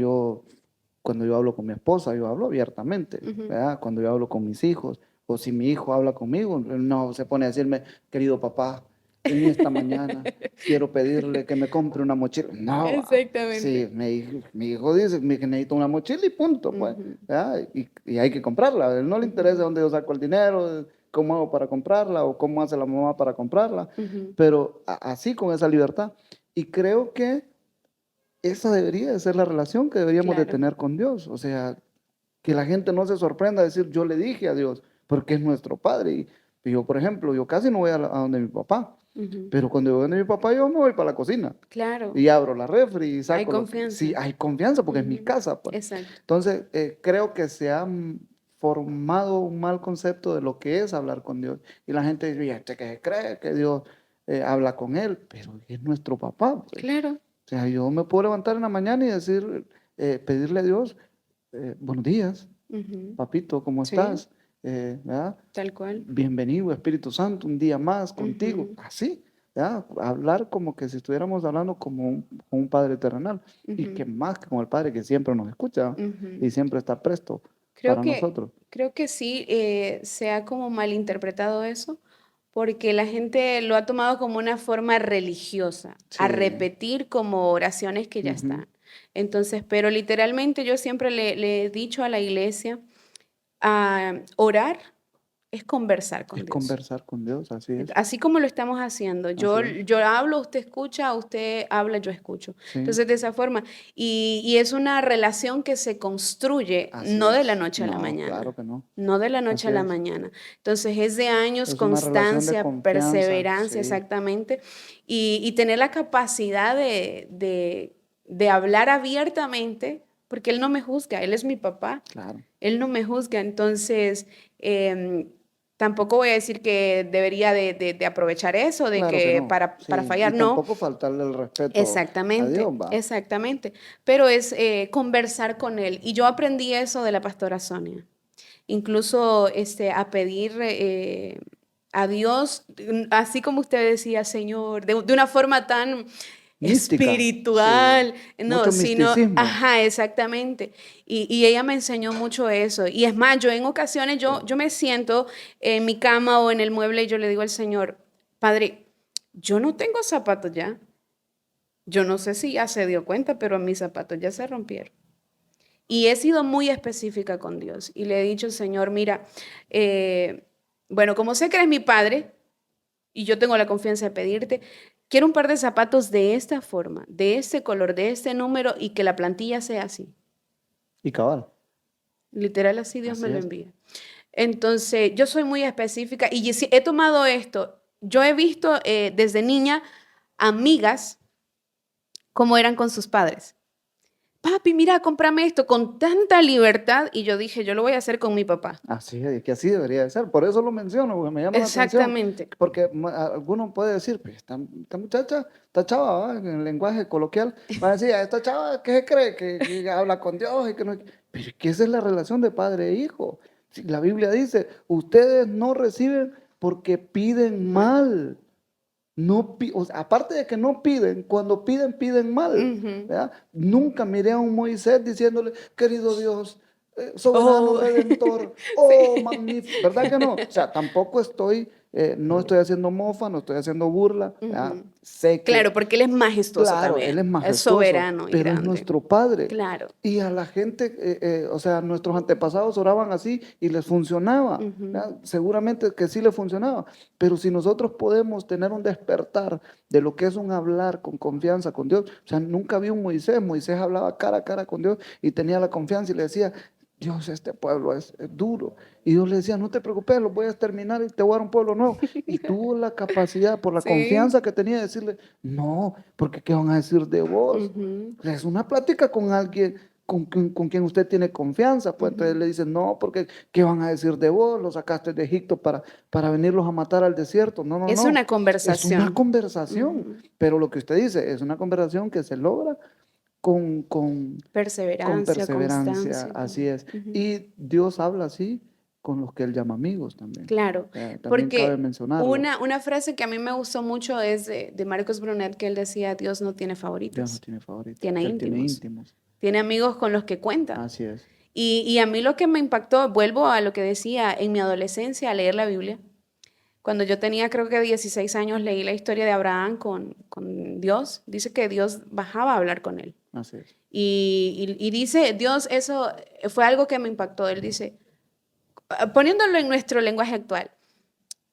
cuando yo hablo con mi esposa, yo hablo abiertamente, ujú. ¿verdad? Cuando yo hablo con mis hijos, o si mi hijo habla conmigo, no se pone a decirme, querido papá, en esta mañana quiero pedirle que me compre una mochila. No, sí, Exactamente. mi hijo dice que necesito una mochila y punto, pues, Ujú, ¿verdad? Y hay que comprarla. A él no le interesa ujú, dónde yo saco el dinero, cómo hago para comprarla o cómo hace la mamá para comprarla, ujú. pero así con esa libertad. Y creo que esa debería de ser la relación que deberíamos de Claro. tener con Dios. O sea, que la gente no se sorprenda de decir, yo le dije a Dios, porque es nuestro Padre. Y yo, por ejemplo, yo casi no voy a donde mi papá, Ujú. pero cuando voy donde mi papá, yo me voy para la cocina Claro. y abro la refri y Hay saco lo que... Sí, confianza. hay confianza porque es mi Ujú. casa, pues. Exacto. Entonces, creo que se ha formado un mal concepto de lo que es hablar con Dios. Y la gente dice, "¿Y este qué se cree que Dios habla con él? Pero es nuestro papá, pues. Claro. O sea, yo me puedo levantar en la mañana y decir, pedirle a Dios, buenos días, Ujú. papito, ¿cómo Sí, estás? ¿Verdad? tal cual. Bienvenido, Espíritu Santo, un día más contigo. Ujú, Así, ¿verdad? Hablar como que si estuviéramos hablando como con un Padre terrenal. Y ujú, que más que con el Padre que siempre nos escucha ujú. y siempre está presto Creo para que, nosotros. creo que sí, se ha como malinterpretado eso, porque la gente lo ha tomado como una forma religiosa, a Sí. repetir como oraciones que ya Ujú. están. Entonces, pero literalmente yo siempre le he dicho a la iglesia, orar es conversar Es con Dios. conversar con Dios, así es. Así como lo estamos haciendo, Así yo, es. yo hablo, usted escucha, usted habla, yo escucho. Sí, Entonces, de esa forma, y es una relación que se construye así no de la es. noche a la No, claro mañana, que no. no de la noche Así a la es. mañana. Entonces, es de años, Es una relación de constancia, confianza, perseverancia, sí, exactamente, y tener la capacidad de hablar abiertamente, porque Él no me juzga, Él es mi papá. claro. Él no me juzga, entonces tampoco voy a decir que debería de aprovechar eso, de Claro que que no, para sí. fallar, Y no, tampoco faltarle el respeto a Dios, exactamente, va. exactamente, pero es conversar con él. Y yo aprendí eso de la pastora Sonia, incluso a pedir a Dios, así como usted decía, Señor, de una forma tan Mística, sí. espiritual, no, Mucho sino, misticismo. ajá, exactamente. Y ella me enseñó mucho eso. Y es más, yo en ocasiones, yo me siento en mi cama o en el mueble y yo le digo al Señor, Padre, yo no tengo zapatos ya. Yo no sé si ya se dio cuenta, pero mis zapatos ya se rompieron. Y he sido muy específica con Dios y le he dicho, Señor, mira, bueno, como sé que eres mi padre y yo tengo la confianza de pedirte, quiero un par de zapatos de esta forma, de este color, de este número y que la plantilla sea así. Y cabal, Literal así Dios me así lo es. envía. Entonces, yo soy muy específica y si he tomado esto. Yo he visto desde niña amigas cómo eran con sus padres. Papi, mira, cómprame esto con tanta libertad. Y yo dije, yo lo voy a hacer con mi papá. Así es, que así debería de ser. Por eso lo menciono, porque me llama la atención. Exactamente. Porque alguno puede decir, pues esta muchacha, esta chava, ¿va? En el lenguaje coloquial, va a decir, esta chava, ¿qué se cree? Que habla con Dios y que no. Pero es que esa es la relación de padre e hijo. Si la Biblia dice, ustedes no reciben porque piden Mal. mal. No, o sea, aparte de que no piden, cuando piden, piden mal. Ujú. ¿Verdad? Nunca miré a un Moisés diciéndole, querido Dios, soberano Oh, redentor, oh sí. magnífico, ¿verdad que no? O sea, tampoco estoy no estoy haciendo mofa, no estoy haciendo burla. Ujú. Sé que, Claro, porque Él es majestuoso claro, Él es también. Es majestuoso, soberano y pero es grande. nuestro Padre. Claro. Y a la gente, o sea, nuestros antepasados oraban así y les funcionaba. Ujú. ¿Verdad? Seguramente que sí les funcionaba. Pero si nosotros podemos tener un despertar de lo que es un hablar con confianza con Dios, o sea, nunca vi un Moisés. Moisés hablaba cara a cara con Dios y tenía la confianza y le decía, Dios, este pueblo es duro. Y Dios le decía, no te preocupes, lo voy a exterminar y te voy a dar un pueblo nuevo. Y tuvo la capacidad, por la Sí. confianza que tenía, de decirle, no, porque ¿qué van a decir de vos? Ujú. O sea, es una plática con alguien con quien usted tiene confianza. Pues entonces Ujú. le dicen, no, porque ¿qué van a decir de vos? Lo sacaste de Egipto para venirlos a matar al desierto. No, no, Es no. una Es una conversación. conversación. Ujú. Pero lo que usted dice es una conversación que se logra con, con, con Perseverancia, perseverancia, constancia así también. es. Ujú. Y Dios habla así con los que Él llama amigos también. Claro, También cabe porque mencionarlo. una frase que a mí me gustó mucho es de Marcos Brunet, que él decía, Dios no tiene Dios no favoritos, tiene favoritos, tiene Él tiene íntimos, íntimos. tiene amigos con los que cuenta. Así es. Y a mí lo que me impactó, vuelvo a lo que decía en mi adolescencia, a leer la Biblia. Cuando yo tenía creo que 16 años, leí la historia de Abraham con Dios. Dice que Dios bajaba a hablar con él. Así es. Y dice, Dios, eso fue algo que me impactó. Él dice, poniéndolo en nuestro lenguaje actual,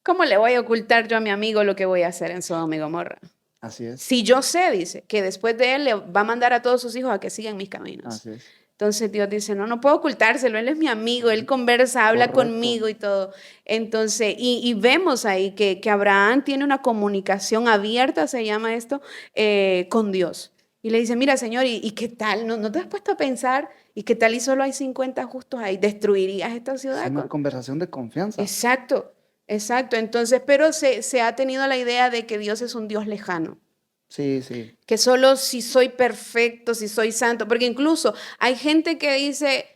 ¿cómo le voy a ocultar yo a mi amigo lo que voy a hacer en Sodoma y Gomorra? Así es. Si yo sé, dice, que después de él le va a mandar a todos sus hijos a que sigan mis caminos. Así es. Entonces Dios dice, no, no puedo ocultárselo, él es mi amigo, él conversa, habla Correcto. conmigo y todo. Entonces, y vemos ahí que Abraham tiene una comunicación abierta, se llama esto, con Dios. Y le dice, mira, Señor, ¿y qué tal? ¿No te has puesto a pensar? ¿Y qué tal y solo hay 50 justos ahí? ¿Destruirías esta Es ciudad? una conversación de confianza. Exacto, exacto. Entonces, pero se ha tenido la idea de que Dios es un Dios lejano, Sí, sí, que solo si soy perfecto, si soy santo, porque incluso hay gente que dice,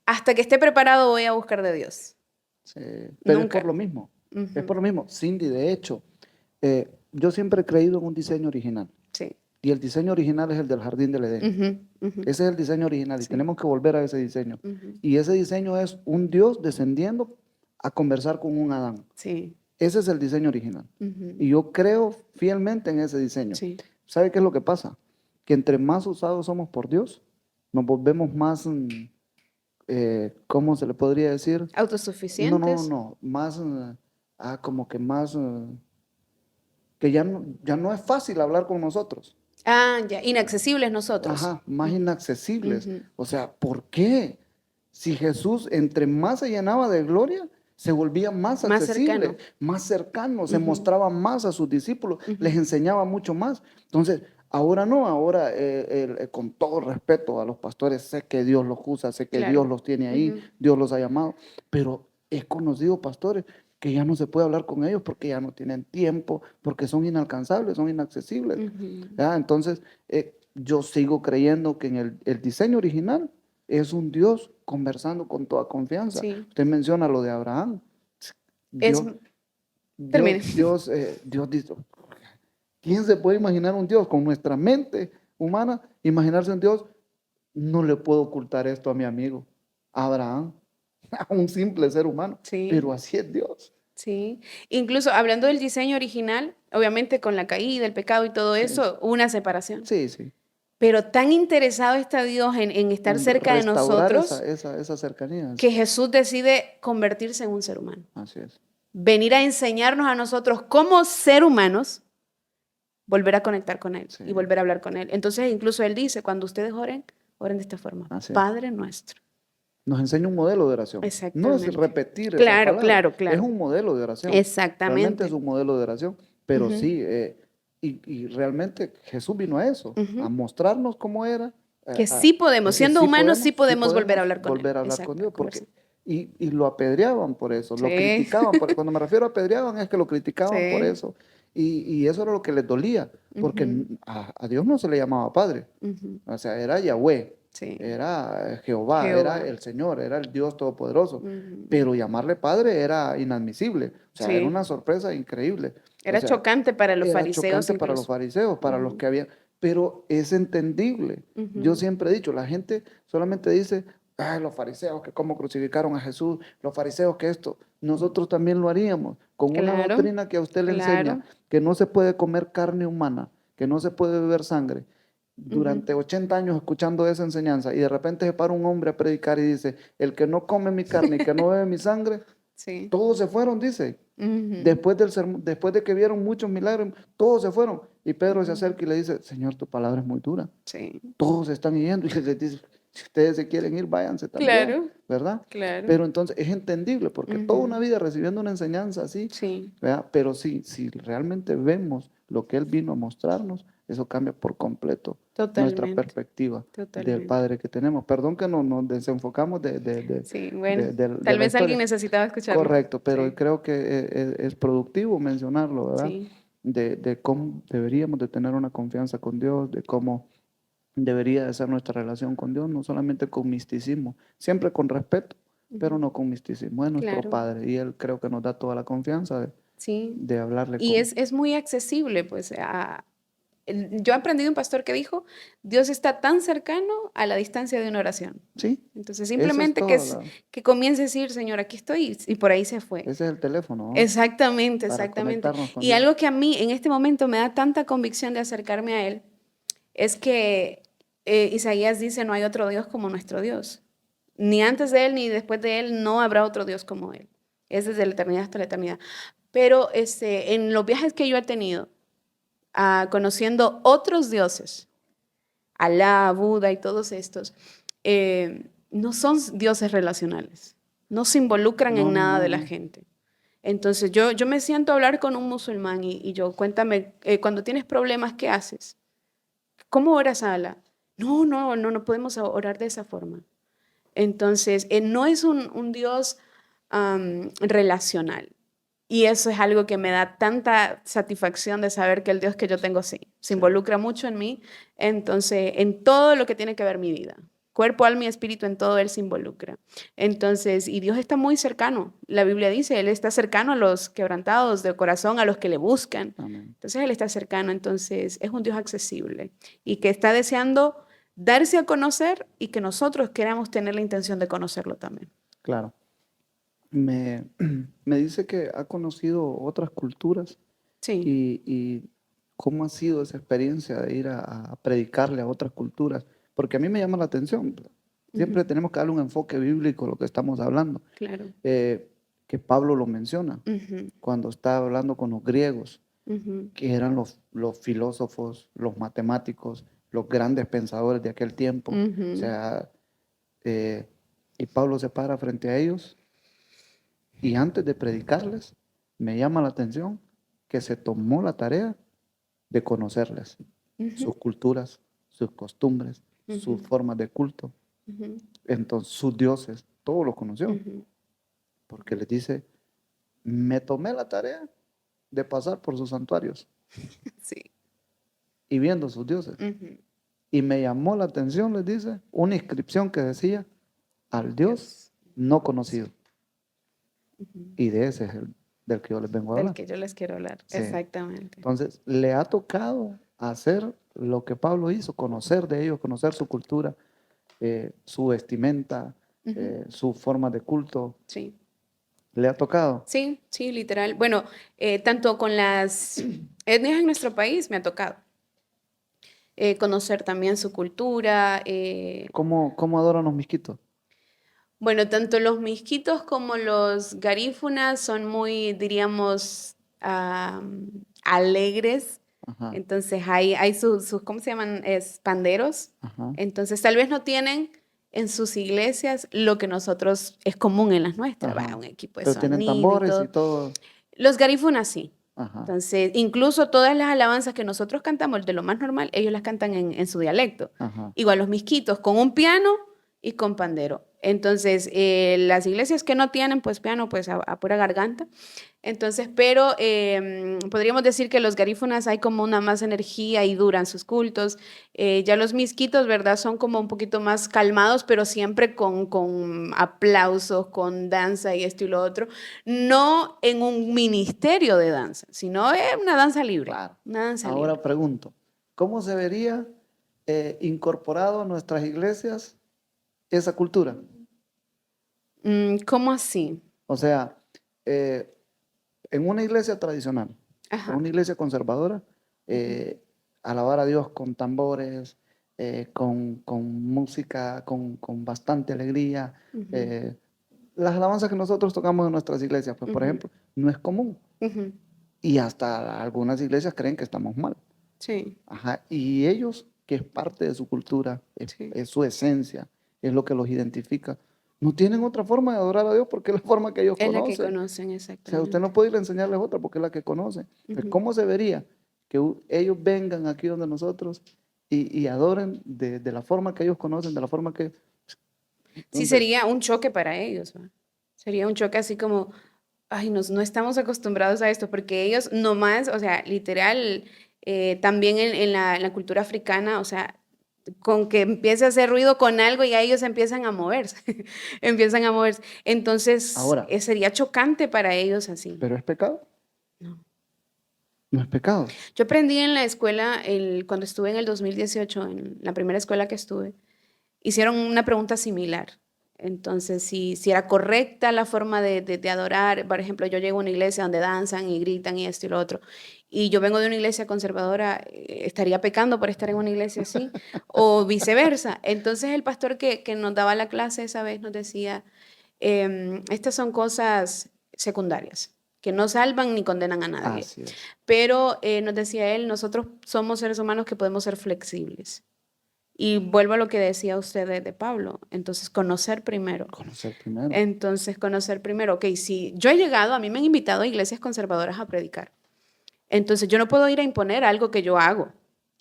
hasta que esté preparado voy a buscar de Dios. sí. Pero es por Nunca. lo mismo. Es Ujú. por lo mismo. Cindy, de hecho, yo siempre he creído en un diseño original. Sí. Y el diseño original es el del jardín del Edén. Ujú, ujú. Ese es el diseño original y Sí. tenemos que volver a ese diseño. Ujú. Y ese diseño es un Dios descendiendo a conversar con un Adán. Sí. Ese es el diseño original. Ujú. Y yo creo fielmente en ese diseño. Sí. ¿Sabe qué es lo que pasa? Que entre más usados somos por Dios, nos volvemos más, ¿cómo se le podría decir? No, no, Autosuficientes. no, más, como que más, que ya no es fácil hablar con nosotros. Ah, ya. Inaccesibles nosotros. Ajá, más Ujú, inaccesibles. ujú. O sea, ¿por qué? Si Jesús entre más se llenaba de gloria, se volvía más Más accesible, cercano. más cercano, se Ujú, mostraba más a sus discípulos, les ujú. enseñaba mucho más. Entonces, ahora no, ahora con todo respeto a los pastores, sé que Dios los usa, sé que Dios Claro. los tiene ahí, Ujú, Dios los ha llamado, pero he conocido pastores que ya no se puede hablar con ellos porque ya no tienen tiempo, porque son inalcanzables, son inaccesibles. ujú. ¿Ya? Entonces, yo sigo creyendo que en el diseño original es un Dios conversando con toda confianza. Sí. Usted menciona lo de Abraham. Es, Dios, termine. Dios dice, ¿quién se puede imaginar un Dios con nuestra mente humana? Imaginarse un Dios, no le puedo ocultar esto a mi amigo Abraham, a un simple ser humano, Sí. pero así es Dios. Sí, incluso hablando del diseño original, obviamente con la caída, el pecado y todo Sí, eso, hubo una separación. sí, sí. Pero tan interesado está Dios en estar En cerca de restaurar nosotros esa cercanía. que Jesús decide convertirse en un ser humano. Así es. Venir a enseñarnos a nosotros como ser humanos, volver a conectar con Él Sí, y volver a hablar con Él. Entonces incluso Él dice, cuando ustedes oren, oren de esta forma. así es. Padre nuestro. Nos enseña un modelo de oración. No es Exactamente. repetir esas Claro, palabras, claro, es claro. un modelo de oración. Realmente es Exactamente. un modelo de oración, pero Ujú, sí, y realmente Jesús vino a eso, a ujú. mostrarnos cómo era, Que sí podemos, que siendo humanos, sí sí podemos volver a podemos hablar con Él. volver a hablar con Exacto, Dios, porque, conversar. y lo apedreaban por eso, lo Sí, criticaban, cuando me refiero a apedreaban es que lo criticaban por sí. eso, y eso era lo que les dolía, porque Ujú, a Dios no se le llamaba Padre, ujú. o sea, era Yahweh, Sí. era Jehová, era Jehová. el Señor, era el Dios Todopoderoso. Ujú. Pero llamarle Padre era inadmisible. O sea, era Sí. una sorpresa increíble. O Era sea, chocante para los era fariseos chocante para los incluso. fariseos, para los Ujú, que habían. Pero es entendible. Yo ujú. siempre he dicho, la gente solamente dice, ay, los fariseos que cómo crucificaron a Jesús, los fariseos que esto. Nosotros también lo haríamos. con una Claro, doctrina que a usted le enseña claro. que no se puede comer carne humana, que no se puede beber sangre, Ujú. durante 80 años escuchando esa enseñanza y de repente se para un hombre a predicar y dice, el que no come mi carne y que no bebe mi sangre, Sí. todos se fueron, dice. Ujú, Después de que vieron muchos milagros, todos se fueron. Y Pedro se ujú. acerca y le dice, Señor, tu palabra es muy dura. Sí. Todos se están yendo y les dice, si ustedes se quieren ir, váyanse también, Claro, ¿verdad? claro. Pero entonces es entendible porque toda una Ujú. vida recibiendo una enseñanza así, Sí, ¿verdad? Pero si realmente vemos lo que Él vino a mostrarnos, eso cambia por completo nuestra totalmente, perspectiva del totalmente. Padre que tenemos. Perdón que nos desenfocamos Sí, bueno, de tal la vez alguien historia. necesitaba escucharlo. Correcto, pero Sí, creo que es productivo mencionarlo, ¿verdad? sí, De cómo deberíamos de tener una confianza con Dios, de cómo debería de ser nuestra relación con Dios, no solamente con misticismo, siempre con respeto, pero ujú, no con misticismo. Es nuestro claro, Padre y Él creo que nos da toda la confianza sí. de hablarle Y con... es muy accesible, pues, yo he aprendido un pastor que dijo, Dios está tan cercano a la distancia de una oración. Sí, Entonces, esa es simplemente toda la... que comience a decir, Señor, aquí estoy, y por ahí se fue. Ese es el teléfono, ¿no? Exactamente, Para exactamente. conectarnos con Y Dios. algo que a mí en este momento me da tanta convicción de acercarme a Él es que Isaías dice, no hay otro Dios como nuestro Dios. Ni antes de Él ni después de Él no habrá otro Dios como Él. Es desde la eternidad hasta la eternidad. Pero en los viajes que yo he tenido, conociendo otros dioses, Alá, Buda y todos estos, no son dioses relacionales. No se involucran No, en no, nada no, de la no. gente. Entonces yo me siento a hablar con un musulmán y yo, cuéntame, cuando tienes problemas, ¿qué haces? ¿Cómo oras a Alá? No, no, no, no podemos orar de esa forma. Entonces, no es un Dios relacional. Y eso es algo que me da tanta satisfacción de saber que el Dios que yo tengo sí, se Sí, involucra mucho en mí, entonces, en todo lo que tiene que ver mi vida. Cuerpo, alma y espíritu, en todo Él se involucra. Entonces, y Dios está muy cercano. La Biblia dice, Él está cercano a los quebrantados de corazón, a los que le buscan. amén. Entonces, Él está cercano, entonces es un Dios accesible y que está deseando darse a conocer y que nosotros queramos tener la intención de conocerlo también. Claro. Me, me dice que ha conocido otras culturas Sí. y cómo ha sido esa experiencia de ir a predicarle a otras culturas, porque a mí me llama la atención. Siempre Ujú, tenemos que darle un enfoque bíblico a lo que estamos hablando, claro. eh, que Pablo lo menciona Ujú, cuando está hablando con los griegos, ujú, que eran los filósofos, los matemáticos, los grandes pensadores de aquel tiempo. O ujú. sea, eh, y Pablo se para frente a ellos y antes de predicarles, me llama la atención que se tomó la tarea de conocerles, Ujú, sus culturas, sus costumbres, sus ujú, formas de culto, ujú, entonces sus dioses, todo lo conoció, ujú. porque les dice, me tomé la tarea de pasar por sus santuarios Sí. y viendo sus dioses. Ujú. Y me llamó la atención, les dice, una inscripción que decía, al Dios Dios. no conocido. Ujú. Y de ese es el del que yo les vengo a Del hablar. que yo les quiero hablar. Sí. Exactamente. Entonces, le ha tocado hacer lo que Pablo hizo, conocer de ellos, conocer su cultura, su vestimenta, Ujú. su forma de culto. Sí. Le ha tocado. Sí, sí, literal. Bueno, tanto con las etnias en nuestro país me ha tocado conocer también su cultura. ¿Cómo adoran los misquitos? Bueno, tanto los misquitos como los garífunas son muy, diríamos, alegres. Ajá, Entonces hay sus, ¿cómo se llaman? Panderos. ajá, Entonces tal vez no tienen en sus iglesias lo que nosotros es común en las nuestras, ajá. un equipo de Pero tienen sonido y tambores y todo. todo. Los garífunas sí. Ajá, Entonces, incluso todas las alabanzas que nosotros cantamos de lo más normal, ellos las cantan en su dialecto. ajá. Igual los misquitos, con un piano y con pandero. Entonces, las iglesias que no tienen pues piano, pues a pura garganta. Entonces, pero podríamos decir que los garífunas hay como una más energía y duran sus cultos. Ya los misquitos, ¿verdad? Son como un poquito más calmados, pero siempre con aplausos, con danza y esto y lo otro. No en un ministerio de danza, sino en una danza libre. Claro. Una danza libre. Ahora pregunto, ¿cómo se vería incorporado a nuestras iglesias esa cultura? ¿Cómo así? O sea, eh, en una iglesia tradicional, en Ajá. una iglesia conservadora, Ujú, alabar a Dios con tambores, con música, con bastante alegría. ujú, eh, las alabanzas que nosotros tocamos en nuestras iglesias, pues por ujú, ejemplo, no es común. ujú. Y hasta algunas iglesias creen que estamos mal. Sí, Ajá. Y ellos, que es parte de su cultura, sí. es su esencia, es lo que los identifica, no tienen otra forma de adorar a Dios porque es la forma que ellos Es la que conocen. conocen O sea, usted no exactamente. puede ir a enseñarles otra porque es la que conocen. Entonces, Ujú. ¿cómo se vería que ellos vengan aquí donde nosotros y adoren de la forma que ellos conocen, de la forma que... Sí, Entonces, sería un choque para ellos, ¿va? Sería un choque así como, ay, no estamos acostumbrados a esto, porque ellos nomás, o sea, literal, también en la cultura africana, o sea, con que empiece a hacer ruido con algo, ya ellos empiezan a moverse, empiezan a moverse. Entonces, ahora, sería chocante para ellos así. ¿pero es pecado? No. No es pecado. Yo aprendí en la escuela, cuando estuve en el 2018, en la primera escuela que estuve, hicieron una pregunta similar. Entonces, si era correcta la forma de adorar, por ejemplo, yo llego a una iglesia donde danzan y gritan y esto y lo otro, y yo vengo de una iglesia conservadora, ¿estaría pecando por estar en una iglesia así? O viceversa. Entonces, el pastor que nos daba la clase esa vez nos decía, estas son cosas secundarias, que no salvan ni condenan a nadie. Así es. Pero nos decía él, nosotros somos seres humanos que podemos ser flexibles. Y vuelvo a lo que decía usted de Pablo. Entonces, conocer primero. Conocer primero. Entonces, conocer primero. Ok, si yo he llegado, a mí me han invitado a iglesias conservadoras a predicar. Entonces, yo no puedo ir a imponer algo que yo hago.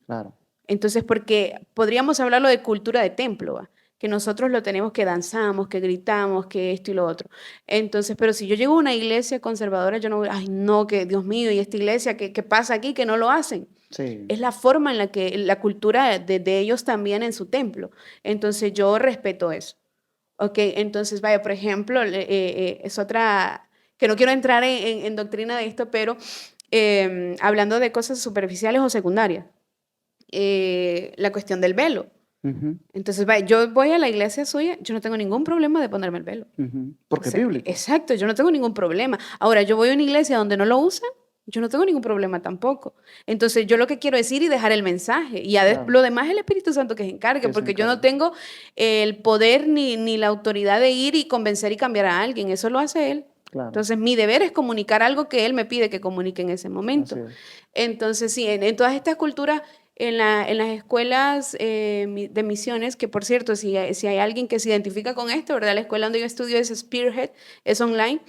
Claro. Entonces, porque podríamos hablarlo de cultura de templo, ¿va? Que nosotros lo tenemos que danzamos, que gritamos, que esto y lo otro. Entonces, pero si yo llego a una iglesia conservadora, yo no voy, ay, no, que Dios mío, y esta iglesia, ¿qué pasa aquí? Que no lo hacen. Sí. Es la forma en la que, la cultura de ellos también en su templo. Entonces, yo respeto eso. Ok, entonces, vaya, por ejemplo, es otra, que no quiero entrar en doctrina de esto, pero hablando de cosas superficiales o secundarias, la cuestión del velo. Ujú, Entonces, vaya, yo voy a la iglesia suya, yo no tengo ningún problema de ponerme el velo. ujú. O Porque es sea, bíblico. exacto, yo no tengo ningún problema. Ahora, yo voy a una iglesia donde no lo usan, yo no tengo ningún problema tampoco. Entonces, yo lo que quiero es ir y dejar el mensaje. Y ya Claro. lo demás es el Espíritu Santo que se encargue, Que se porque yo no encargue. tengo el poder ni la autoridad de ir y convencer y cambiar a alguien. Eso lo hace Él. Claro. Entonces, mi deber es comunicar algo que Él me pide que comunique en ese Así momento. es. Entonces, sí, en todas estas culturas, en las escuelas de misiones, que por cierto, si hay alguien que se identifica con esto, ¿verdad? La escuela donde yo estudio es Spearhead, es online,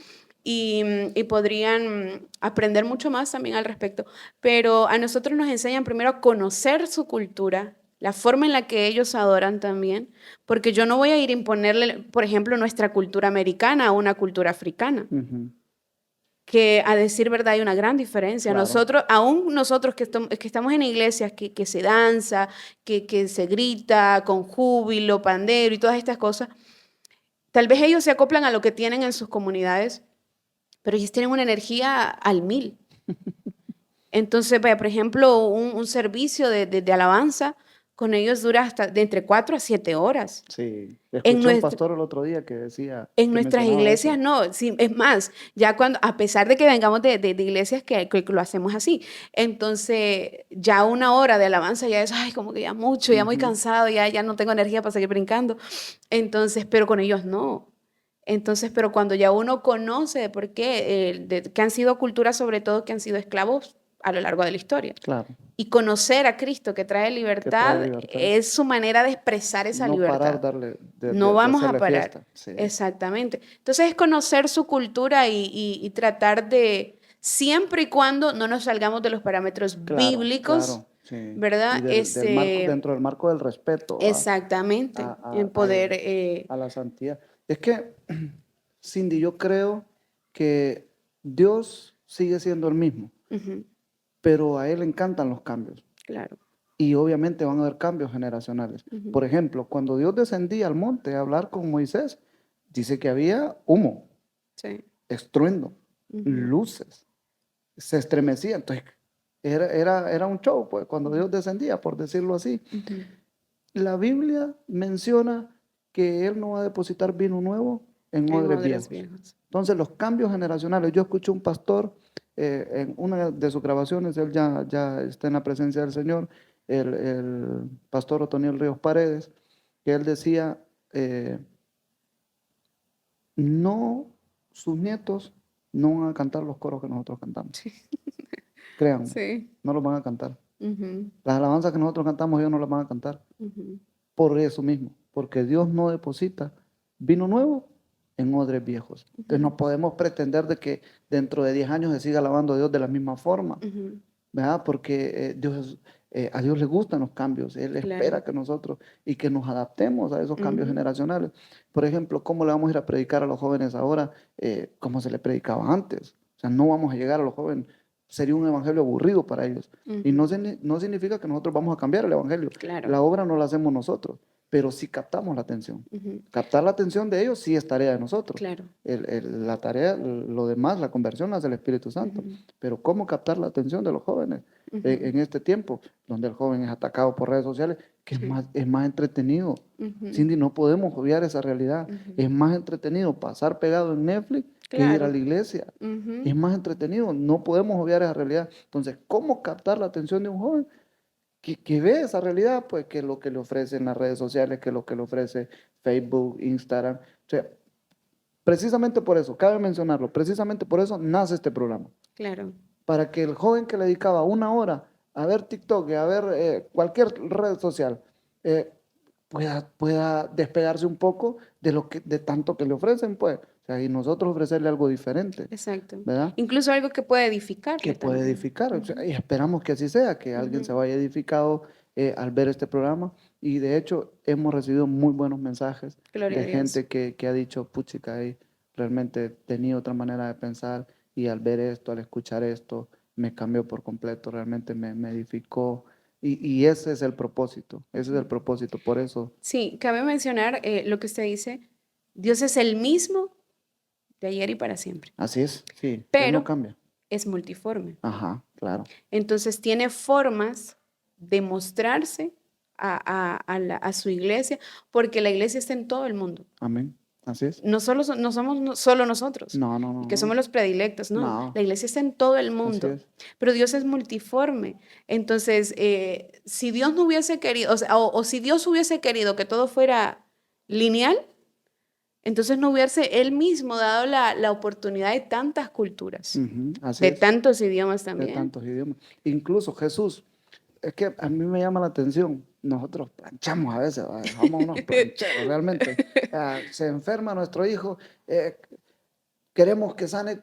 y podrían aprender mucho más también al respecto. Pero a nosotros nos enseñan primero a conocer su cultura, la forma en la que ellos adoran también, porque yo no voy a ir a imponerle, por ejemplo, nuestra cultura americana a una cultura africana, Ujú, que a decir verdad hay una gran diferencia. claro. Nosotros, aún nosotros que estamos en iglesias que se danza, que se grita con júbilo, pandero y todas estas cosas, tal vez ellos se acoplan a lo que tienen en sus comunidades, pero ellos tienen una energía al mil. Entonces, vaya, por ejemplo, un servicio de alabanza con ellos dura hasta de entre 4 a 7 horas. Sí. En, Escuché a un nuestra, pastor el otro día que decía, En que nuestras mencionaba iglesias eso. no, sí, es más, ya cuando, a pesar de que vengamos de iglesias que lo hacemos así, entonces ya una hora de alabanza ya es, ay, como que ya mucho, ya muy Ujú, cansado, ya no tengo energía para seguir brincando. Entonces, pero con ellos no. Entonces, pero cuando ya uno conoce de por qué, que han sido culturas sobre todo que han sido esclavos a lo largo de la historia, claro. y conocer a Cristo que trae Que trae libertad libertad. es su manera de expresar esa No parar libertad. darle, No de vamos a hacerle parar. fiesta. Sí. Exactamente. Entonces es conocer su cultura y tratar de, siempre y cuando no nos salgamos de los parámetros Claro, bíblicos, claro. Sí. Y ¿verdad? del marco, dentro del marco del respeto Exactamente, en poder, a la santidad. Es que, Cindy, yo creo que Dios sigue siendo el mismo, ujú, pero a Él le encantan los cambios. claro. Y obviamente van a haber cambios generacionales. Ujú, Por ejemplo, cuando Dios descendía al monte a hablar con Moisés, dice que había humo, sí. estruendo, Ujú, luces, se estremecía. Entonces, era un show, pues, cuando Dios descendía, por decirlo así. ujú, La Biblia menciona que Él no va a depositar vino nuevo en En odres odres viejos. viejos. Entonces, los cambios generacionales, yo escuché un pastor en una de sus grabaciones, él ya está en la presencia del Señor, el pastor Otoniel Ríos Paredes, que él decía, no, sus nietos no van a cantar los coros que nosotros cantamos, créanme, Sí. no los van a cantar. Ujú, Las alabanzas que nosotros cantamos, ellos no las van a cantar. ujú, Por eso mismo, porque Dios no deposita vino nuevo en odres viejos. Entonces ujú, no podemos pretender de que dentro de 10 años se siga alabando a Dios de la misma forma, ujú. ¿verdad? Porque a Dios le gustan los cambios, Él Claro. espera que nosotros y que nos adaptemos a esos cambios Ujú, generacionales. Por ejemplo, ¿cómo le vamos a ir a predicar a los jóvenes ahora como se le predicaba antes? O sea, no vamos a llegar a los jóvenes, sería un evangelio aburrido para ellos. Y ujú. no significa que nosotros vamos a cambiar el evangelio. Claro. La obra no la hacemos nosotros, pero sí captamos la atención. Ujú, Captar la atención de ellos sí es tarea de nosotros. claro. La tarea, lo demás, la conversión la hace el Espíritu Santo. Ujú, Pero ¿cómo captar la atención de los jóvenes ujú. en este tiempo, donde el joven es atacado por redes sociales, que Sí. es más entretenido? Ujú, Cindy, no podemos obviar esa realidad. ujú. Es más entretenido pasar pegado en Netflix que ir a Claro. la iglesia. Es Ujú, más entretenido, no podemos obviar esa realidad. Entonces, ¿cómo captar la atención de un joven que ve esa realidad? Pues que lo que le ofrecen las redes sociales, que lo que le ofrece Facebook, Instagram. O sea, precisamente por eso, cabe mencionarlo, precisamente por eso nace este programa. claro. Para que el joven que le dedicaba 1 hora a ver TikTok, a ver cualquier red social, eh, pueda despegarse un poco de tanto que le ofrecen, pues. O sea, y nosotros ofrecerle algo diferente, Exacto. ¿verdad? Incluso algo que puede Que edificarle puede también. edificar. O sea, Ujú, y esperamos que así sea, que alguien se ujú. vaya edificado al ver este programa. Y de hecho, hemos recibido muy buenos mensajes Gloria a de Dios. gente que ha dicho, puchica, realmente tenía otra manera de pensar y al ver esto, al escuchar esto, me cambió por completo, realmente me edificó. Y ese es el propósito, ese es el Ujú. propósito. Por eso, Sí, cabe mencionar lo que usted dice. Dios es el mismo de ayer y para siempre, así es, sí, Dios no pero cambia. es multiforme. Ajá, claro, Entonces tiene formas de mostrarse a su iglesia, porque la iglesia está en todo el mundo. amén, así es. No somos solo nosotros, No, no, no, que somos no, los predilectos, no, no, la iglesia está en todo el así mundo, es. pero Dios es multiforme. Entonces, si Dios no hubiese querido, o sea, o si Dios hubiese querido que todo fuera lineal, entonces no hubiese Él mismo dado la oportunidad de tantas culturas, Ujú, así de es. tantos idiomas De también. tantos idiomas. Incluso Jesús, es que a mí me llama la atención, nosotros planchamos a veces, ¿va? Somos unos plancheros realmente. Se enferma nuestro hijo, queremos que sane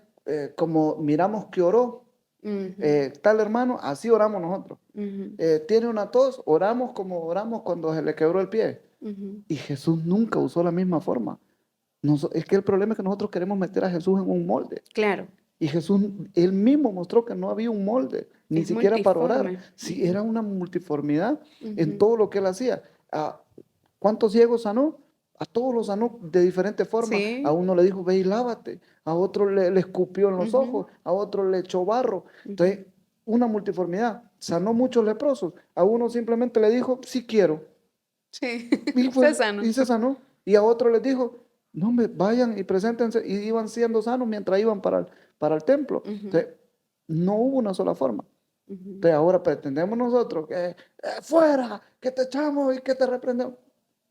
como miramos que oró Ujú, tal hermano, así oramos nosotros. ujú, Tiene una tos, oramos como oramos cuando se le quebró el pie. ujú. Y Jesús nunca usó la misma forma. Es que el problema es que nosotros queremos meter a Jesús en un molde. Claro, Y Jesús, él mismo mostró que no había un molde, ni es siquiera para orar. multiforme. Sí, Ujú, era una multiformidad en ujú. todo lo que él hacía. ¿Cuántos ciegos sanó? A todos los sanó de diferentes formas. A Sí, uno le dijo, ve y lávate. A otro le escupió en los ujú, ojos. A otro le echó barro. ujú. Entonces, una multiformidad. Sanó muchos leprosos. A uno simplemente le dijo, sí quiero. Sí, Y, fue fue, sano. y se sanó. Y a otro les dijo, no, hombre, vayan y preséntense. Y iban siendo sanos mientras iban para el templo. Ujú, Entonces, no hubo una sola forma. ujú, Entonces, ahora pretendemos nosotros que fuera, que te echamos y que te reprendemos.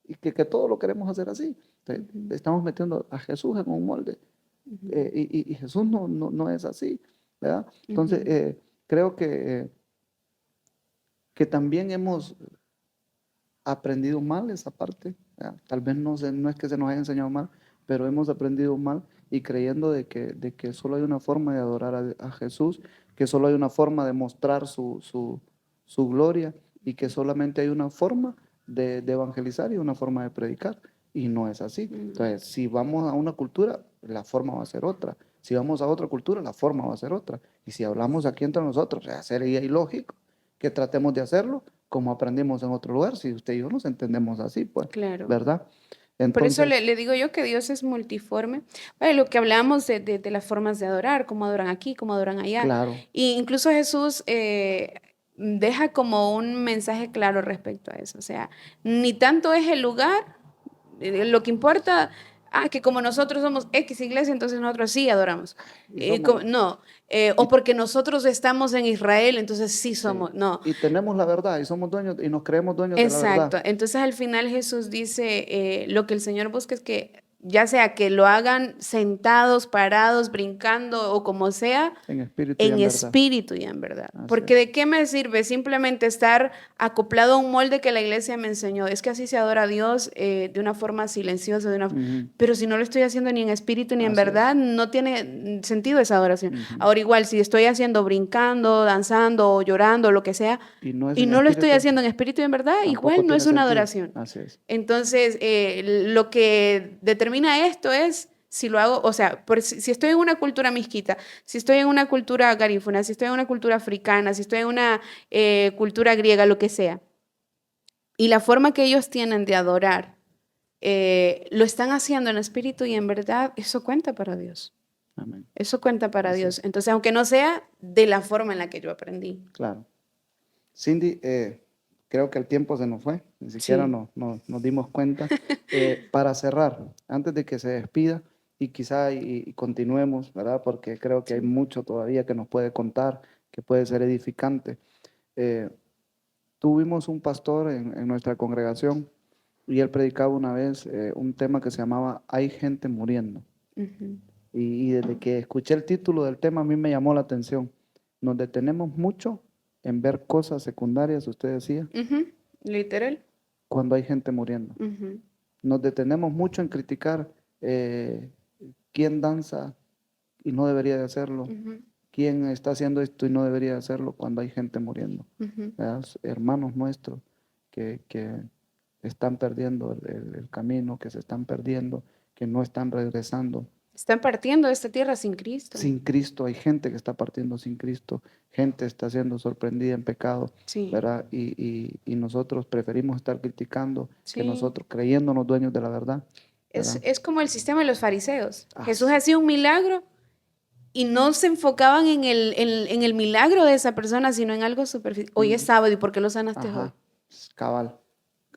Y que todo lo queremos hacer así. Entonces, ujú, estamos metiendo a Jesús en un molde. ujú, Y Jesús no es así, ¿verdad? Entonces, ujú. creo que también hemos aprendido mal esa parte. ¿Verdad? Tal vez no es que se nos haya enseñado mal, pero hemos aprendido mal y creyendo de que solo hay una forma de adorar a Jesús, que solo hay una forma de mostrar su gloria y que solamente hay una forma de evangelizar y una forma de predicar. Y no es así. Mm, Entonces, si vamos a una cultura, la forma va a ser otra. Si vamos a otra cultura, la forma va a ser otra. Y si hablamos aquí entre nosotros, sería ilógico que tratemos de hacerlo como aprendimos en otro lugar, si usted y yo nos entendemos así, pues, claro. ¿verdad? Por eso Entonces, le digo yo que Dios es multiforme. Vale, lo que hablamos de las formas de adorar, cómo adoran aquí, cómo adoran allá. claro, Y incluso Jesús deja como un mensaje claro respecto a eso. O sea, ni tanto es el lugar, lo que importa, que como nosotros somos X iglesia, entonces nosotros sí adoramos. Y somos, No, y, o porque nosotros estamos en Israel, entonces sí sí, somos. No, y tenemos la verdad y somos dueños y nos creemos dueños de la exacto. verdad Entonces al final Jesús dice, lo que el Señor busca es que ya sea que lo hagan sentados, parados, brincando o como sea, en espíritu y en en verdad. espíritu y en verdad. Así Porque es. ¿de qué me sirve simplemente estar acoplado a un molde que la iglesia me enseñó? Es que así se adora a Dios de una forma silenciosa, Ujú. pero si no lo estoy haciendo ni en espíritu ni en Así verdad, es. no tiene sentido esa adoración. Ujú. Ahora igual, si estoy haciendo brincando, danzando o llorando, lo que sea, Y no es y en no lo estoy espíritu, haciendo en espíritu y en verdad, tampoco igual no tiene es una sentido. adoración. Así es. Entonces, lo que determina esto es si lo hago, o sea, si estoy en una cultura misquita, si estoy en una cultura garífuna, si estoy en una cultura africana, si estoy en una cultura griega, lo que sea, y la forma que ellos tienen de adorar, lo están haciendo en espíritu y en verdad, eso cuenta para Dios. Amén. Eso cuenta para Así Dios. es. Entonces, aunque no sea de la forma en la que yo aprendí. Claro. Cindy, creo que el tiempo se nos fue, ni siquiera Sí. nos dimos cuenta. Para cerrar, antes de que se despida y quizá y continuemos, ¿verdad? Porque creo que hay Sí. mucho todavía que nos puede contar, que puede ser edificante. Eh, Tuvimos un pastor en nuestra congregación y él predicaba una vez un tema que se llamaba Hay gente muriendo. Ujú. Y desde que escuché el título del tema a mí me llamó la atención. Nos detenemos mucho en ver cosas secundarias, usted decía, Ujú. Literal. cuando hay gente muriendo. Ujú. Nos detenemos mucho en criticar quién danza y no debería de hacerlo, Ujú. quién está haciendo esto y no debería de hacerlo cuando hay gente muriendo. Ujú. ¿Verdad? Hermanos nuestros que están perdiendo el camino, que se están perdiendo, que no están regresando. Están partiendo de esta tierra sin Cristo. Sin Cristo, hay gente que está partiendo sin Cristo, gente está siendo sorprendida en pecado, Sí, ¿verdad? Y nosotros preferimos estar criticando que sí. nosotros creyéndonos dueños de la verdad, ¿verdad? Es como el sistema de los fariseos. Ah, Jesús sí. hacía un milagro y no se enfocaban en el milagro de esa persona, sino en algo superficial. Hoy es Mm, sábado, ¿y por qué lo sanaste hoy? ajá, cabal, cabal.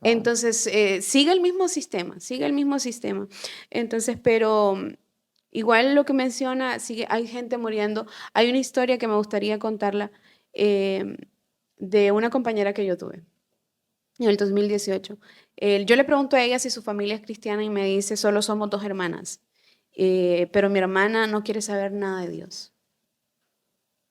Entonces, sigue el mismo sistema, sigue el mismo sistema. Entonces, pero igual lo que menciona, sigue, hay gente muriendo. Hay una historia que me gustaría contarla eh, de una compañera que yo tuve en el 2018. Yo le pregunto a ella si su familia es cristiana y me dice, solo somos dos hermanas, pero mi hermana no quiere saber nada de Dios.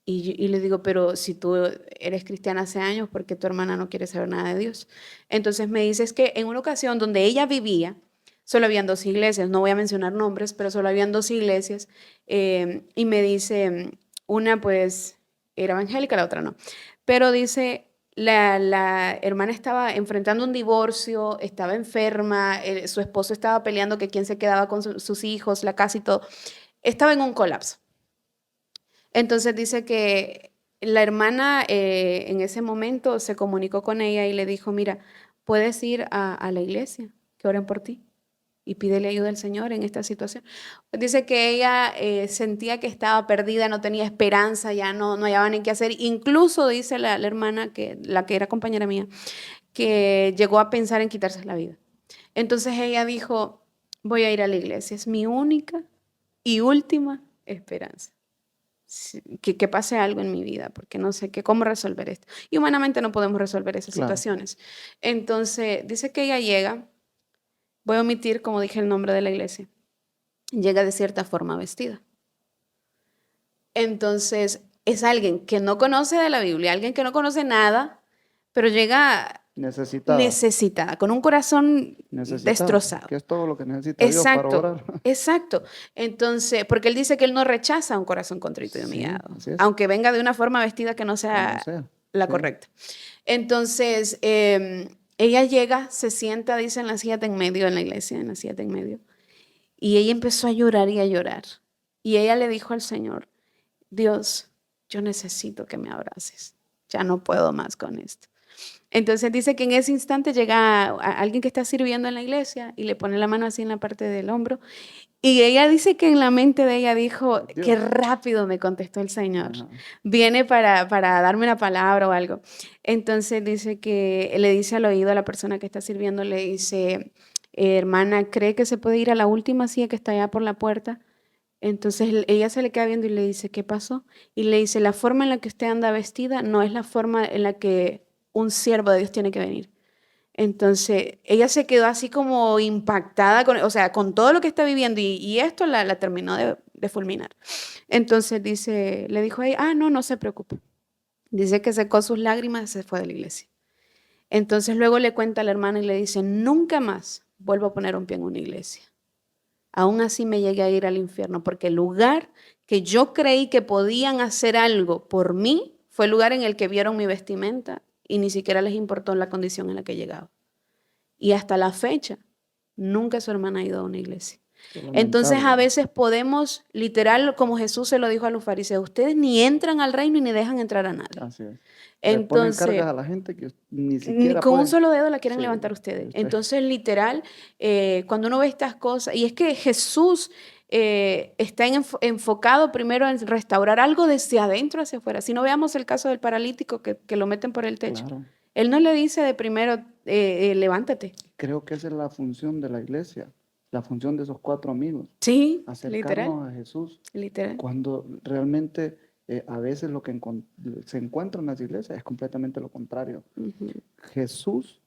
Y le digo, pero si tú eres cristiana hace años, ¿por qué tu hermana no quiere saber nada de Dios? Entonces me dice, es que en una ocasión donde ella vivía, solo habían dos iglesias, no voy a mencionar nombres, pero solo habían dos iglesias, y me dice, una pues era evangélica, la otra no. Pero dice, la hermana estaba enfrentando un divorcio, estaba enferma, su esposo estaba peleando que quién se quedaba con sus hijos, la casa y todo. Estaba en un colapso. Entonces dice que la hermana en ese momento se comunicó con ella y le dijo, mira, puedes ir a la iglesia, que oren por ti y pídele ayuda al Señor en esta situación. Dice que ella sentía que estaba perdida, no tenía esperanza, ya no hallaba ni qué hacer. Incluso dice la hermana, la que era compañera mía, que llegó a pensar en quitarse la vida. Entonces ella dijo, voy a ir a la iglesia, es mi única y última esperanza que pase algo en mi vida, porque no sé cómo resolver esto. Y humanamente no podemos resolver esas Claro, situaciones. Entonces, dice que ella llega, voy a omitir, como dije, el nombre de la iglesia, llega de cierta forma vestida. Entonces, es alguien que no conoce de la Biblia, alguien que no conoce nada, pero llega necesitada, necesitada, con un corazón necesitada, destrozado. que es todo lo que necesita Dios para Exacto, orar. exacto. Entonces, porque él dice que él no rechaza un corazón contrito y Sí, humillado, así es, aunque venga de una forma vestida que no que no sea sea, la sí, correcta. Entonces, ella llega, se sienta, dice, en la silla de en medio, en la iglesia, en la silla de en medio, y ella empezó a llorar y a llorar. Y ella le dijo al Señor, Dios, yo necesito que me abraces, ya no puedo más con esto. Entonces dice que en ese instante llega alguien que está sirviendo en la iglesia y le pone la mano así en la parte del hombro. Y ella dice que en la mente de ella dijo, qué Dios. rápido me contestó el Señor. Ajá. Viene para darme una palabra o algo. Entonces dice que le dice al oído a la persona que está sirviendo, le dice, hermana cree que se puede ir a la última silla que está allá por la puerta. Entonces ella se le queda viendo y le dice, ¿qué pasó? Y le dice, la forma en la que usted anda vestida no es la forma en la que un siervo de Dios tiene que venir. Entonces ella se quedó así como impactada, o sea, con todo lo que está viviendo y esto la terminó de fulminar. Entonces le dijo a ella, no, no se preocupe. Dice que secó sus lágrimas y se fue de la iglesia. Entonces luego le cuenta a la hermana y le dice, nunca más vuelvo a poner un pie en una iglesia. Aún así me llegué a ir al infierno, porque el lugar que yo creí que podían hacer algo por mí fue el lugar en el que vieron mi vestimenta y ni siquiera les importó la condición en la que llegaba. Y hasta la fecha, nunca su hermana ha ido a una iglesia. Qué Entonces a lamentable. veces podemos, literal, como Jesús se lo dijo a los fariseos, ustedes ni entran al reino y ni dejan entrar a nadie. Así es. Le ponen cargas Entonces, a la gente que ni ni siquiera con un pueden. solo dedo la quieren Sí, levantar ustedes. usted. Entonces, literal, cuando uno ve estas cosas, y es que Jesús está enfocado primero en restaurar algo desde adentro hacia afuera. Si no veamos el caso del paralítico que lo meten por el techo, Claro. él no le dice de primero, levántate. Creo que esa es la función de la iglesia, la función de esos 4 amigos, Sí, literal, acercarnos a Jesús. literal. Cuando realmente a veces lo que se encuentra en las iglesias es completamente lo contrario. Ujú, Jesús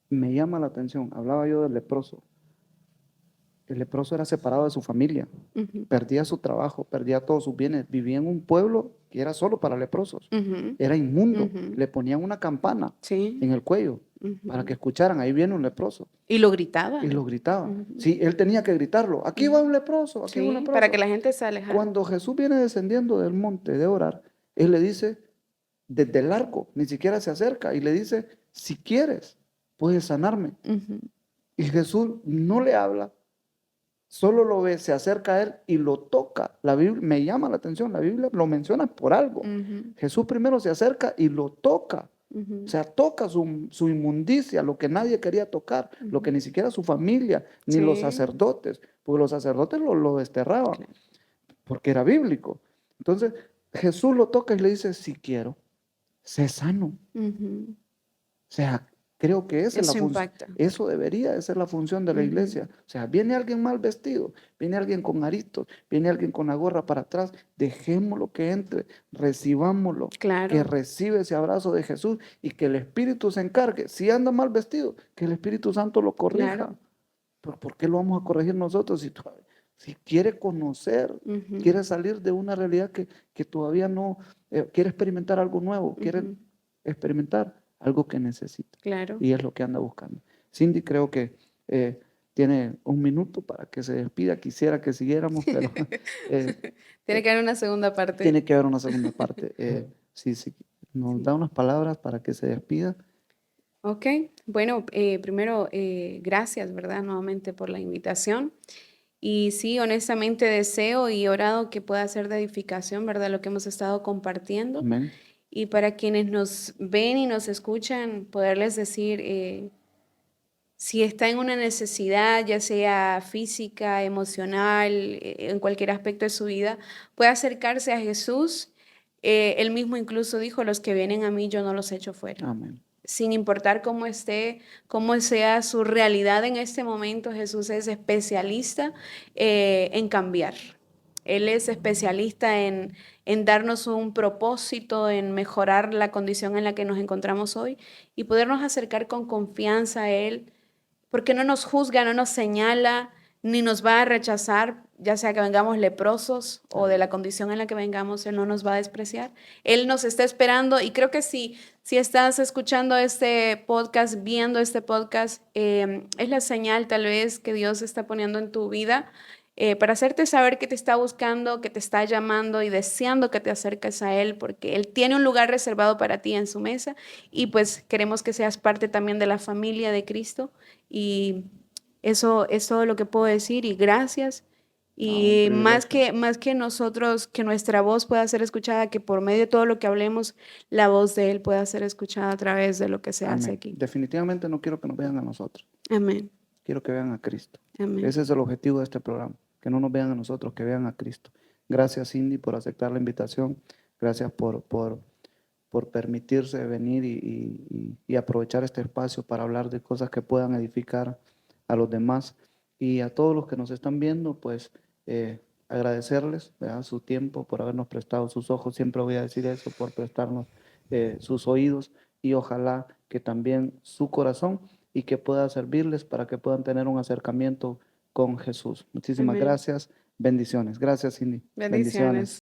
me llama la atención. Hablaba yo del leproso. El leproso era separado de su familia, ujú, perdía su trabajo, perdía todos sus bienes, vivía en un pueblo que era solo para leprosos, ujú, era inmundo, ujú. le ponían una campana Sí, en el cuello para que ujú. escucharan, ahí viene un leproso, Y lo y gritaban. lo gritaba. Ujú, Sí, él tenía que gritarlo, aquí va ujú. un leproso, aquí va un Sí, para que leproso. la gente se alejara. Cuando Jesús viene descendiendo del monte de orar, él le dice, desde el arco, ni siquiera se acerca, y le dice, si quieres, puedes sanarme. Ujú, Y Jesús no le habla, solo lo ve, se acerca a él y lo toca. La Biblia me llama la atención, la Biblia lo menciona por algo. ujú, Jesús primero se acerca y lo toca. O ujú, sea, toca su inmundicia, lo que nadie quería tocar, lo que ujú. ni siquiera su familia, ni los Sí, sacerdotes, porque los sacerdotes lo desterraban, claro. porque era bíblico. Entonces, Jesús lo toca y le dice, si quiero, sé sano. Ujú. O sea, creo que esa es la Eso función, impacta. eso debería de ser la función de la Ujú, iglesia. O sea, viene alguien mal vestido, viene alguien con aritos, viene alguien con la gorra para atrás, dejémoslo que entre, recibámoslo, que claro, reciba ese abrazo de Jesús y que el Espíritu se encargue. Si anda mal vestido, que el Espíritu Santo lo corrija. claro. ¿Por qué lo vamos a corregir nosotros si quiere conocer, Ujú, quiere salir de una realidad que todavía no, quiere experimentar algo nuevo, quiere ujú, experimentar algo que necesita? claro. Y es lo que anda buscando. Cindy creo que tiene un minuto para que se despida. Quisiera que siguiéramos, pero eh, Tiene eh, que haber una segunda parte. tiene que haber una segunda parte. Sí, sí, nos Sí. da unas palabras para que se despida. Ok, bueno, primero, gracias, ¿verdad? Nuevamente por la invitación. Y sí, honestamente deseo y he orado que pueda ser de edificación, ¿verdad? Lo que hemos estado compartiendo. Amén. Y para quienes nos ven y nos escuchan, poderles decir, si está en una necesidad, ya sea física, emocional, en cualquier aspecto de su vida, puede acercarse a Jesús. Él mismo incluso dijo, los que vienen a mí, yo no los echo fuera. Amén. Sin importar cómo esté, cómo sea su realidad en este momento, Jesús es especialista en cambiar. Él es especialista en darnos un propósito, en mejorar la condición en la que nos encontramos hoy y podernos acercar con confianza a Él, porque no nos juzga, no nos señala, ni nos va a rechazar, ya sea que vengamos leprosos o de Amén. la condición en la que vengamos, Él no nos va a despreciar. Él nos está esperando y creo que si estás escuchando este podcast, viendo este podcast, es la señal tal vez que Dios está poniendo en tu vida para hacerte saber que te está buscando, que te está llamando y deseando que te acerques a Él, porque Él tiene un lugar reservado para ti en su mesa y pues queremos que seas parte también de la familia de Cristo. Y eso es todo lo que puedo decir y gracias. No, un Y privilegio. más que nosotros, que nuestra voz pueda ser escuchada, que por medio de todo lo que hablemos, la voz de Él pueda ser escuchada a través de lo que se hace Amén. aquí. Definitivamente no quiero que nos vean a nosotros, Amén, quiero que vean a Cristo. amén. Ese es el objetivo de este programa, que no nos vean a nosotros, que vean a Cristo. Gracias, Cindy, por aceptar la invitación. Gracias por permitirse venir y aprovechar este espacio para hablar de cosas que puedan edificar a los demás. Y a todos los que nos están viendo, pues agradecerles, ¿verdad? Su tiempo, por habernos prestado sus ojos, siempre voy a decir eso, por prestarnos sus oídos, y ojalá que también su corazón, y que pueda servirles para que puedan tener un acercamiento con Jesús. Muchísimas Amén. gracias. Bendiciones. Gracias, Cindy. Bendiciones. Bendiciones.